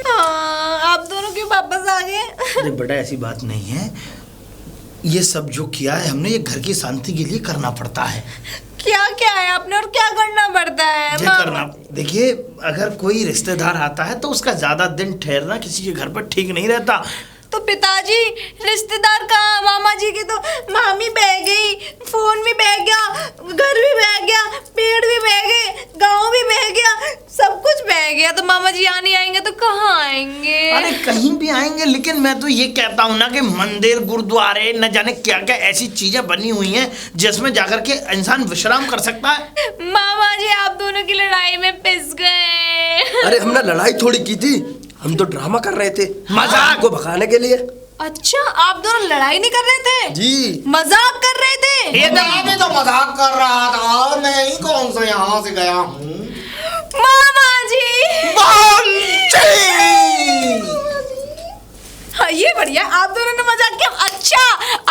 हाँ, आप दोनों क्यों वापस आ गए? देख बेटा, ऐसी बात नहीं है। ये सब जो किया है हमने, ये घर की शांति के लिए करना पड़ता है। क्या क्या है आपने और क्या करना पड़ता है? ये करना, देखिए, अगर कोई रिश्तेदार आता है तो उसका ज्यादा दिन ठहरना किसी के घर पर ठीक नहीं रहता। तो पिताजी, रिश्तेदार कहाँ? मामा जी की तो मामी बह गई, फोन भी बह गया, घर भी बह गया, पेड़ भी बह गए, गांव भी बह गया, सब कुछ बह गया। तो मामा जी यहाँ नहीं आएंगे तो कहाँ आएंगे? अरे कहीं भी आएंगे, लेकिन मैं तो ये कहता हूँ ना कि मंदिर, गुरुद्वारे, न जाने क्या क्या ऐसी चीजें बनी हुई हैं जिसमें जाकर के इंसान विश्राम कर सकता है। मामा जी, आप दोनों की लड़ाई में पिस गए। अरे हमने लड़ाई थोड़ी की थी, हम तो ड्रामा कर रहे थे मजाक को भगाने के लिए। अच्छा, आप दोनों लड़ाई नहीं कर रहे थे जी, मजाक कर रहे थे। ये मैं भी तो मजाक कर रहा था, मैं ही कौन सा यहाँ से गया हूँ। मामा जी। हाँ, ये बढ़िया, आप दोनों ने मजाक किया। अच्छा,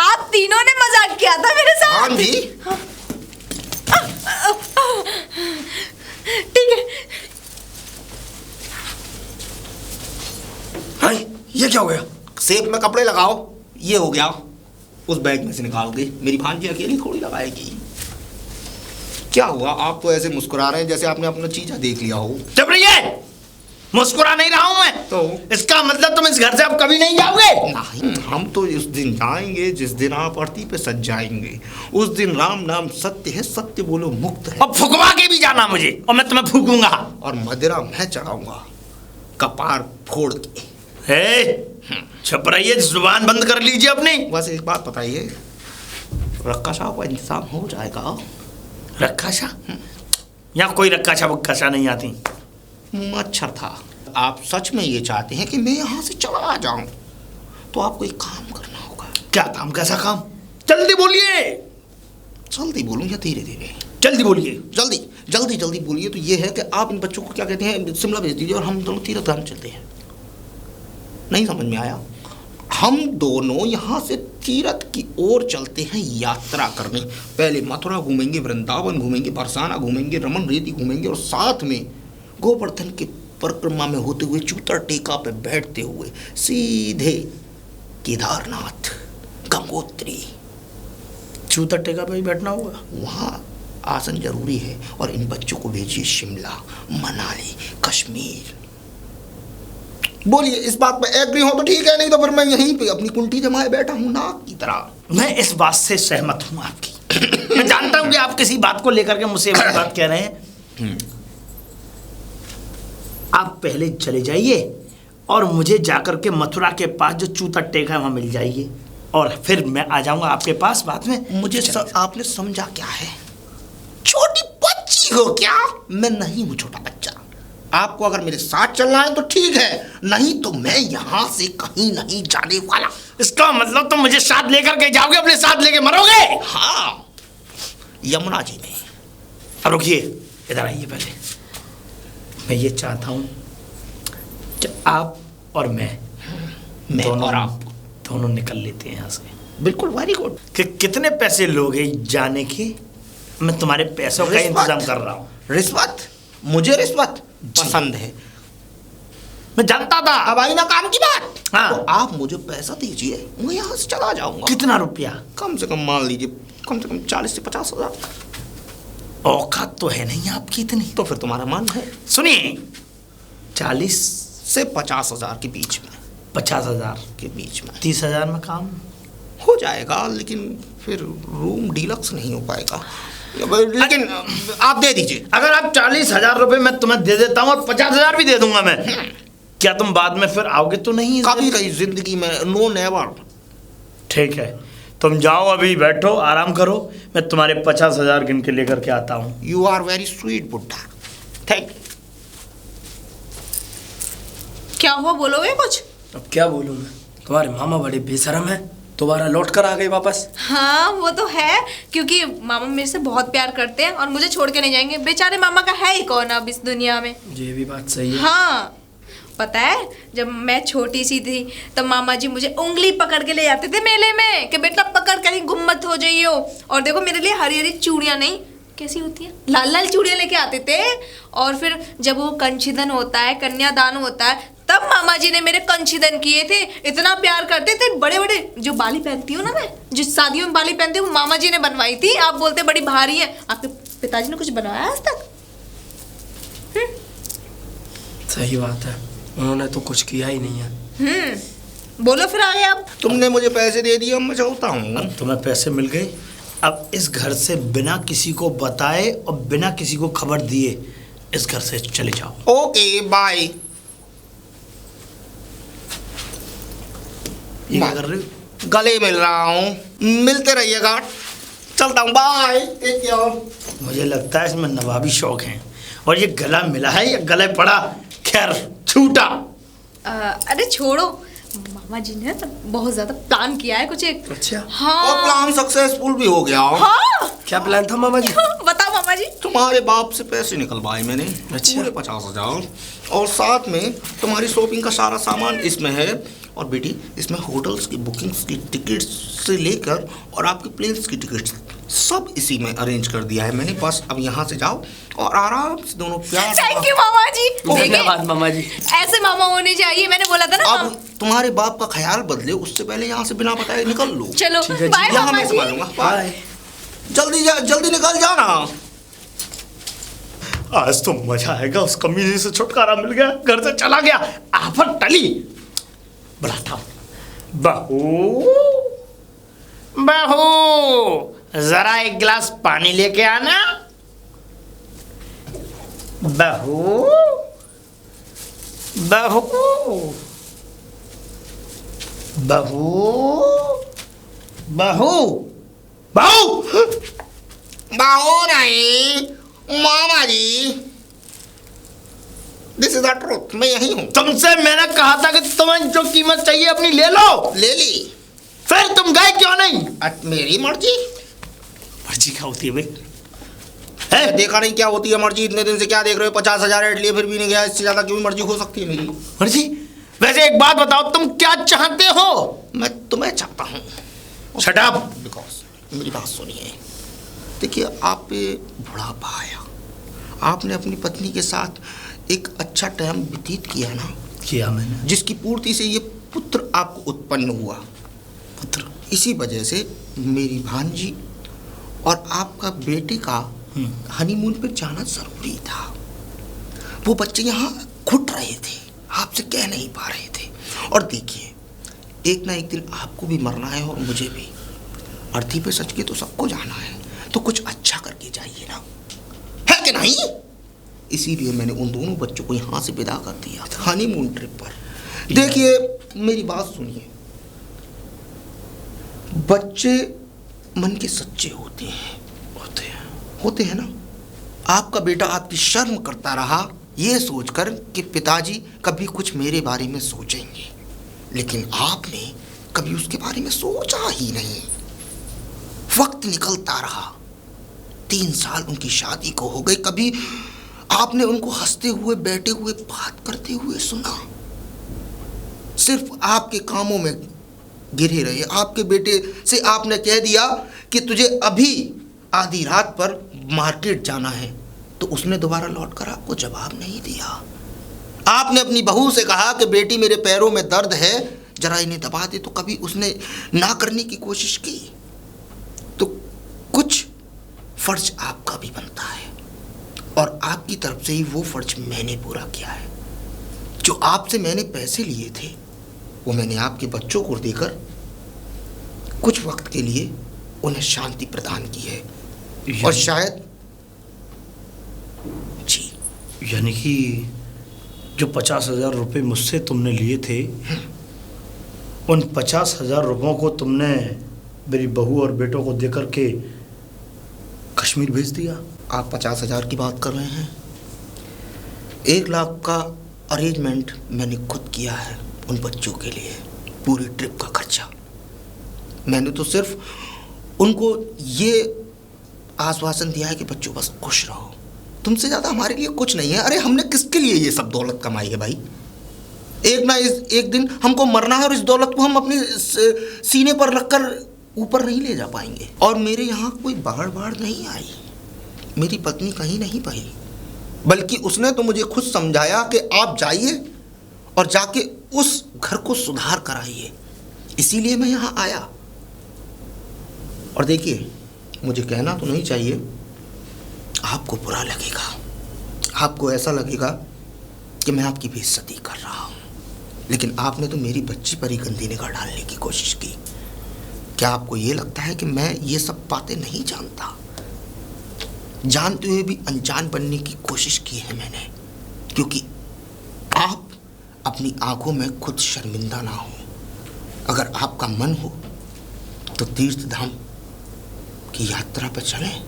आप तीनों ने मजाक किया था मेरे साथ? हाँ जी। ठीक है। हाँ, ये क्या हो गया? सेब में कपड़े लगाओ, ये हो गया। उस बैग में से निकाल दे, मेरी भांजी अकेली थोड़ी लगाएगी। क्या हुआ, आप तो ऐसे मुस्कुरा रहे हैं जैसे आपने अपना चीजा देख लिया हो। चुप रहिए, मुस्कुरा नहीं रहा हूं मैं। तो इसका मतलब तुम इस घर से अब कभी नहीं जाओगे? नहीं, हम तो उस दिन जाएंगे जिस दिन आप अर्थी पे सज जाएंगे। उस दिन राम नाम सत्य है, सत्य बोलो मुक्त है। अब फुकवा के भी जाना मुझे, और मैं तुम्हें फूकूंगा। और मदिरा मैं चढ़ाऊंगा, कपार फोड़ के। चुप रहिए, जुबान बंद कर लीजिए अपनी। बस एक बात बताइए, रक्का शाह का इंतजाम हो जाएगा? रक्का शाह? यहाँ कोई रक्का शाह वक्का शाह नहीं आती। मच्छर था। आप सच में ये चाहते हैं कि मैं यहाँ से चला जाऊं, तो आपको एक काम करना होगा। क्या काम, कैसा काम? जल्दी बोलिए। जल्दी बोलूं या धीरे धीरे? जल्दी बोलिए। जल्दी जल्दी जल्दी बोलिए। तो ये है कि आप इन बच्चों को क्या कहते हैं, शिमला भेज दीजिए और हम दोनों तीर्थ धाम चलते हैं। नहीं समझ में आया? हम दोनों यहाँ से तीर्थ की ओर चलते हैं यात्रा करने। पहले मथुरा घूमेंगे, वृंदावन घूमेंगे, बरसाना घूमेंगे, रमन रेती घूमेंगे, और साथ में गोवर्धन की परिक्रमा में होते हुए चूतर टेका पे बैठते हुए सीधे केदारनाथ, गंगोत्री। चूतर टेका पे भी बैठना होगा? वहाँ आसन जरूरी है। और इन बच्चों को भेजिए शिमला, मनाली, कश्मीर। बोलिए, इस बात पे एग्री हो तो ठीक है, नहीं तो फिर मैं यहीं पे अपनी कुंठी जमाए बैठा हूँ नाक की तरह। मैं इस बात से सहमत हूँ आपकी। मैं जानता हूँ कि आप किसी बात को लेकर के मुझसे ये बात कह रहे हैं। आप पहले चले जाइए और मुझे जाकर के मथुरा के पास जो चूतर टेका है वहां मिल जाइए, और फिर मैं आ जाऊंगा आपके पास बाद में। मुझे आपने समझा क्या है? छोटी बच्ची हो क्या? मैं नहीं हूँ छोटा बच्चा। आपको अगर मेरे साथ चलना है तो ठीक है, नहीं तो मैं यहाँ से कहीं नहीं जाने वाला। इसका मतलब तुम मुझे साथ लेकर के जाओगे, अपने साथ लेके मरोगे? हाँ, यमुना जी में। अब रुकिए, इधर आइए पहले। मैं ये चाहता हूँ कि आप और मैं और आप दोनों निकल लेते हैं यहाँ से। बिल्कुल वेरी गुड। कि कितने पैसे लोगे जाने के? मैं तुम्हारे पैसों का इंतजाम कर रहा हूँ। रिश्वत? मुझे रिश्वत पसंद है। मैं जानता था। अब आई ना काम की बात। हाँ। तो आप मुझे पैसा दीजिए, मैं यहाँ से चला जाऊंगा। कितना रुपया? कम से कम मान लीजिए, कम से कम 40 से 50 हजार। औकात तो है नहीं आपकी इतनी। तो फिर तुम्हारा मन है? सुनिए, 40 से 50 हजार के बीच में। 50,000 के बीच में 30,000 में काम हो जाएगा, लेकिन फिर रूम डीलक्स नहीं हो पाएगा। लेकिन आप दे दीजिए। अगर आप 40,000 रुपए मैं तुम्हें दे देता हूँ और 50,000 भी दे दूंगा मैं, क्या तुम बाद में फिर आओगे तो नहीं? कभी नहीं जिंदगी में, नो नेवर। ठीक है, तुम जाओ, अभी बैठो, आराम करो, मैं तुम्हारे 50,000 गिन के लेकर के आता हूँ। यू आर वेरी स्वीट बुड्ढा। Thank you. क्या हुआ, बोलोगे कुछ? अब क्या बोलूँ मैं? तुम्हारे मामा बड़े बेशरम हैं, दोबारा लौट कर आ गए वापस। हाँ वो तो है, क्योंकि मामा मेरे से बहुत प्यार करते हैं और मुझे छोड़ के नहीं जाएंगे। बेचारे मामा का है ही कौन अब इस दुनिया में। ये भी बात सही है। हाँ, पता है जब मैं छोटी सी थी तब मामा जी मुझे उंगली पकड़ के ले जाते थे मेले में कि बेटा पकड़, कहीं गुम मत हो जाइयो। और देखो मेरे लिए हरी हरी चूड़ियाँ नहीं, कैसी होती है, लाल लाल चूड़ियाँ लेके आते थे। और फिर जब वो कंशीदन होता है, कन्यादान होता है, तब मामा जी ने मेरे कंशीदन किए थे। इतना प्यार करते थे। बड़े बड़े जो बाली पहनती हूँ ना मैं, जो शादियों में बाली पहनती हूँ, मामा जी ने बनवाई थी। आप बोलते बड़ी भारी है, आपके पिताजी ने कुछ बनवाया आज तक? सही बात है, उन्होंने तो कुछ किया ही नहीं है। बोलो फिर आगे आप। तुमने मुझे पैसे दे दिए, अब मैं चाहता हूँ। अब तुम्हें पैसे मिल गए, अब इस घर से बिना किसी को बताए और बिना किसी को खबर दिए इस घर से चले जाओ। Okay bye. ये क्या कर रहे हो? गले मिल रहा हूँ, मिलते रहिएगा। चलता हूँ, बाय, टेक केयर। मुझे लगता है इसमें नवाबी शौक हैं, और ये गला मिला है या गले पड़ा, खैर छूटा। अरे छोड़ो, मामा जी ने तो बहुत ज्यादा प्लान किया है कुछ एक। अच्छा, हाँ। और प्लान सक्सेसफुल भी हो गया। हाँ। क्या प्लान था मामा जी? बताओ मामा जी। तुम्हारे बाप से पैसे निकलवाए मैंने, अच्छा। पूरे 50,000, और साथ में तुम्हारी शॉपिंग का सारा सामान इसमें है। और बेटी, इसमें होटल्स की बुकिंग्स की टिकट्स से लेकर और आपके प्लेन्स की टिकट्स सब इसी में अरेंज कर दिया है मैंने। बस अब यहाँ से जाओ और आराम से दोनों प्यार। थैंक यू मामा जी। धन्यवाद मामा जी। ऐसे मामा होने चाहिए, मैंने बोला था ना। अब तुम्हारे बाप का ख्याल बदले उससे पहले यहाँ से बिना बताए निकल लो। चलो ठीक है जी। बाय यहाँ मामा मैं जी। संभालूंगा। बाय। जल्दी निकल जाना। आज तो मजा आएगा, उस कमीज से छुटकारा मिल गया, घर से चला गया, आफत टली। बुलाता हूं, बहू बहू, जरा एक गिलास पानी लेके आना। बहू बहू बहू बहू बहू। बाहो नहीं मामा जी, दिस इज द ट्रुथ, मैं यही हूँ। तुमसे मैंने कहा था कि तुम्हें जो कीमत चाहिए अपनी ले लो, ले ली। फिर तुम गए क्यों नहीं? मेरी मर्जी। मर्जी क्या होती है भाई? है? देखा नहीं क्या होती है मर्जी? इतने दिन से क्या देख रहे हो? 50,000 एट लिए फिर भी नहीं गया। इससे ज्यादा क्यों मर्जी हो सकती है मेरी? मर्जी? वैसे एक बात बताओ, तुम क्या चाहते हो? मैं तुम्हें चाहता हूँ। Shut up. बिकॉज मेरी बात सुनिए, देखिए आप पे बुढ़ापा आया, आपने अपनी पत्नी के साथ एक अच्छा टाइम व्यतीत किया ना, किया मैंने। जिसकी पूर्ति से ये पुत्र आपको उत्पन्न हुआ। पुत्र? इसी वजह से मेरी भांजी और आपका बेटे का हनीमून पे जाना जरूरी था। वो बच्चे यहाँ घुट रहे थे, आपसे कह नहीं पा रहे थे। और देखिए, एक ना एक दिन आपको भी मरना है और मुझे भी। अर्थी पे सच के तो सबको जाना है, तो कुछ अच्छा करके जाइए ना, है कि नहीं? इसीलिए मैंने उन दोनों बच्चों को यहाँ से विदा कर दिया था हनीमून ट्रिप पर। देखिए मेरी बात सुनिए, बच्चे मन के सच्चे होते हैं, होते हैं ना। आपका बेटा आपकी शर्म करता रहा ये सोचकर कि पिताजी कभी कुछ मेरे बारे में सोचेंगे, लेकिन आपने कभी उसके बारे में सोचा ही नहीं। वक्त निकलता रहा, 3 साल उनकी शादी को हो गए, कभी आपने उनको हंसते हुए, बैठे हुए, बात करते हुए सुना? सिर्फ आपके कामों में गिरे रहे। आपके बेटे से आपने कह दिया कि तुझे अभी आधी रात पर मार्केट जाना है, तो उसने दोबारा लौट कर आपको जवाब नहीं दिया। आपने अपनी बहू से कहा कि बेटी मेरे पैरों में दर्द है, जरा इन्हें दबा दे, तो कभी उसने ना करने की कोशिश की। तो कुछ फर्ज आपका भी बनता है और आपकी तरफ से ही वो फर्ज मैंने पूरा किया है। जो आपसे मैंने पैसे लिए थे वो मैंने आपके बच्चों को देकर कुछ वक्त के लिए उन्हें शांति प्रदान की है। और शायद जी, यानी कि जो 50,000 रुपये मुझसे तुमने लिए थे, उन 50,000 रुपयों को तुमने मेरी बहू और बेटों को देकर के कश्मीर भेज दिया। आप 50,000 की बात कर रहे हैं? 1 लाख का अरेंजमेंट मैंने खुद किया है उन बच्चों के लिए, पूरी ट्रिप का खर्चा। मैंने तो सिर्फ उनको ये आश्वासन दिया है कि बच्चों बस खुश रहो, तुमसे ज़्यादा हमारे लिए कुछ नहीं है। अरे हमने किसके लिए ये सब दौलत कमाई है भाई? एक दिन हमको मरना है और इस दौलत को हम अपने सीने पर रखकर ऊपर नहीं ले जा पाएंगे। और मेरे यहाँ कोई बाढ़ नहीं आई, मेरी पत्नी कहीं नहीं बही, बल्कि उसने तो मुझे खुद समझाया कि आप जाइए और जाके उस घर को सुधार कराइए। इसीलिए मैं यहाँ आया। और देखिए, मुझे कहना तो नहीं चाहिए, आपको बुरा लगेगा, आपको ऐसा लगेगा कि मैं आपकी बेइज्जती कर रहा हूँ, लेकिन आपने तो मेरी बच्ची पर ही गंदी निगाह डालने की कोशिश की। क्या आपको ये लगता है कि मैं ये सब बातें नहीं जानता? जानते हुए भी अनजान बनने की कोशिश की है मैंने, क्योंकि आप अपनी आंखों में खुद शर्मिंदा ना हो। अगर आपका मन हो तो तीर्थ धाम की यात्रा पर चलें,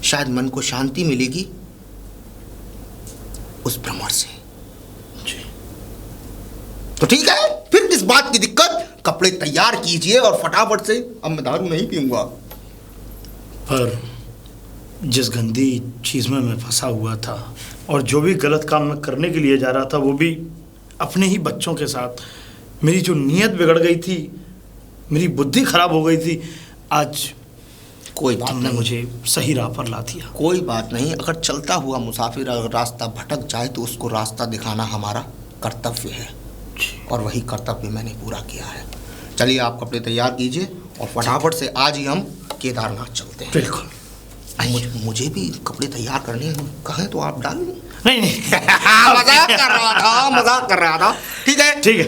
शायद मन को शांति मिलेगी उस भ्रमण से। जी। तो ठीक है, फिर किस बात की दिक्कत? कपड़े तैयार कीजिए और फटाफट से। अब मैं दारू नहीं पीऊंगा। पर जिस गंदी चीज़ में मैं फंसा हुआ था और जो भी गलत काम मैं करने के लिए जा रहा था, वो भी अपने ही बच्चों के साथ, मेरी जो नीयत बिगड़ गई थी, मेरी बुद्धि खराब हो गई थी, आज कोई बात तुमने नहीं, मुझे सही राह पर ला दिया। कोई बात नहीं। अगर चलता हुआ मुसाफिर अगर रास्ता भटक जाए तो उसको रास्ता दिखाना हमारा कर्तव्य है, और वही कर्तव्य मैंने पूरा किया है। चलिए, आप कपड़े तैयार कीजिए और फटाफट से आज ही हम केदारनाथ चलते हैं। बिल्कुल। मुझे भी कपड़े तैयार करने कहें तो आप डाल लें। नहीं मजाक कर रहा था। ठीक है, ठीक है।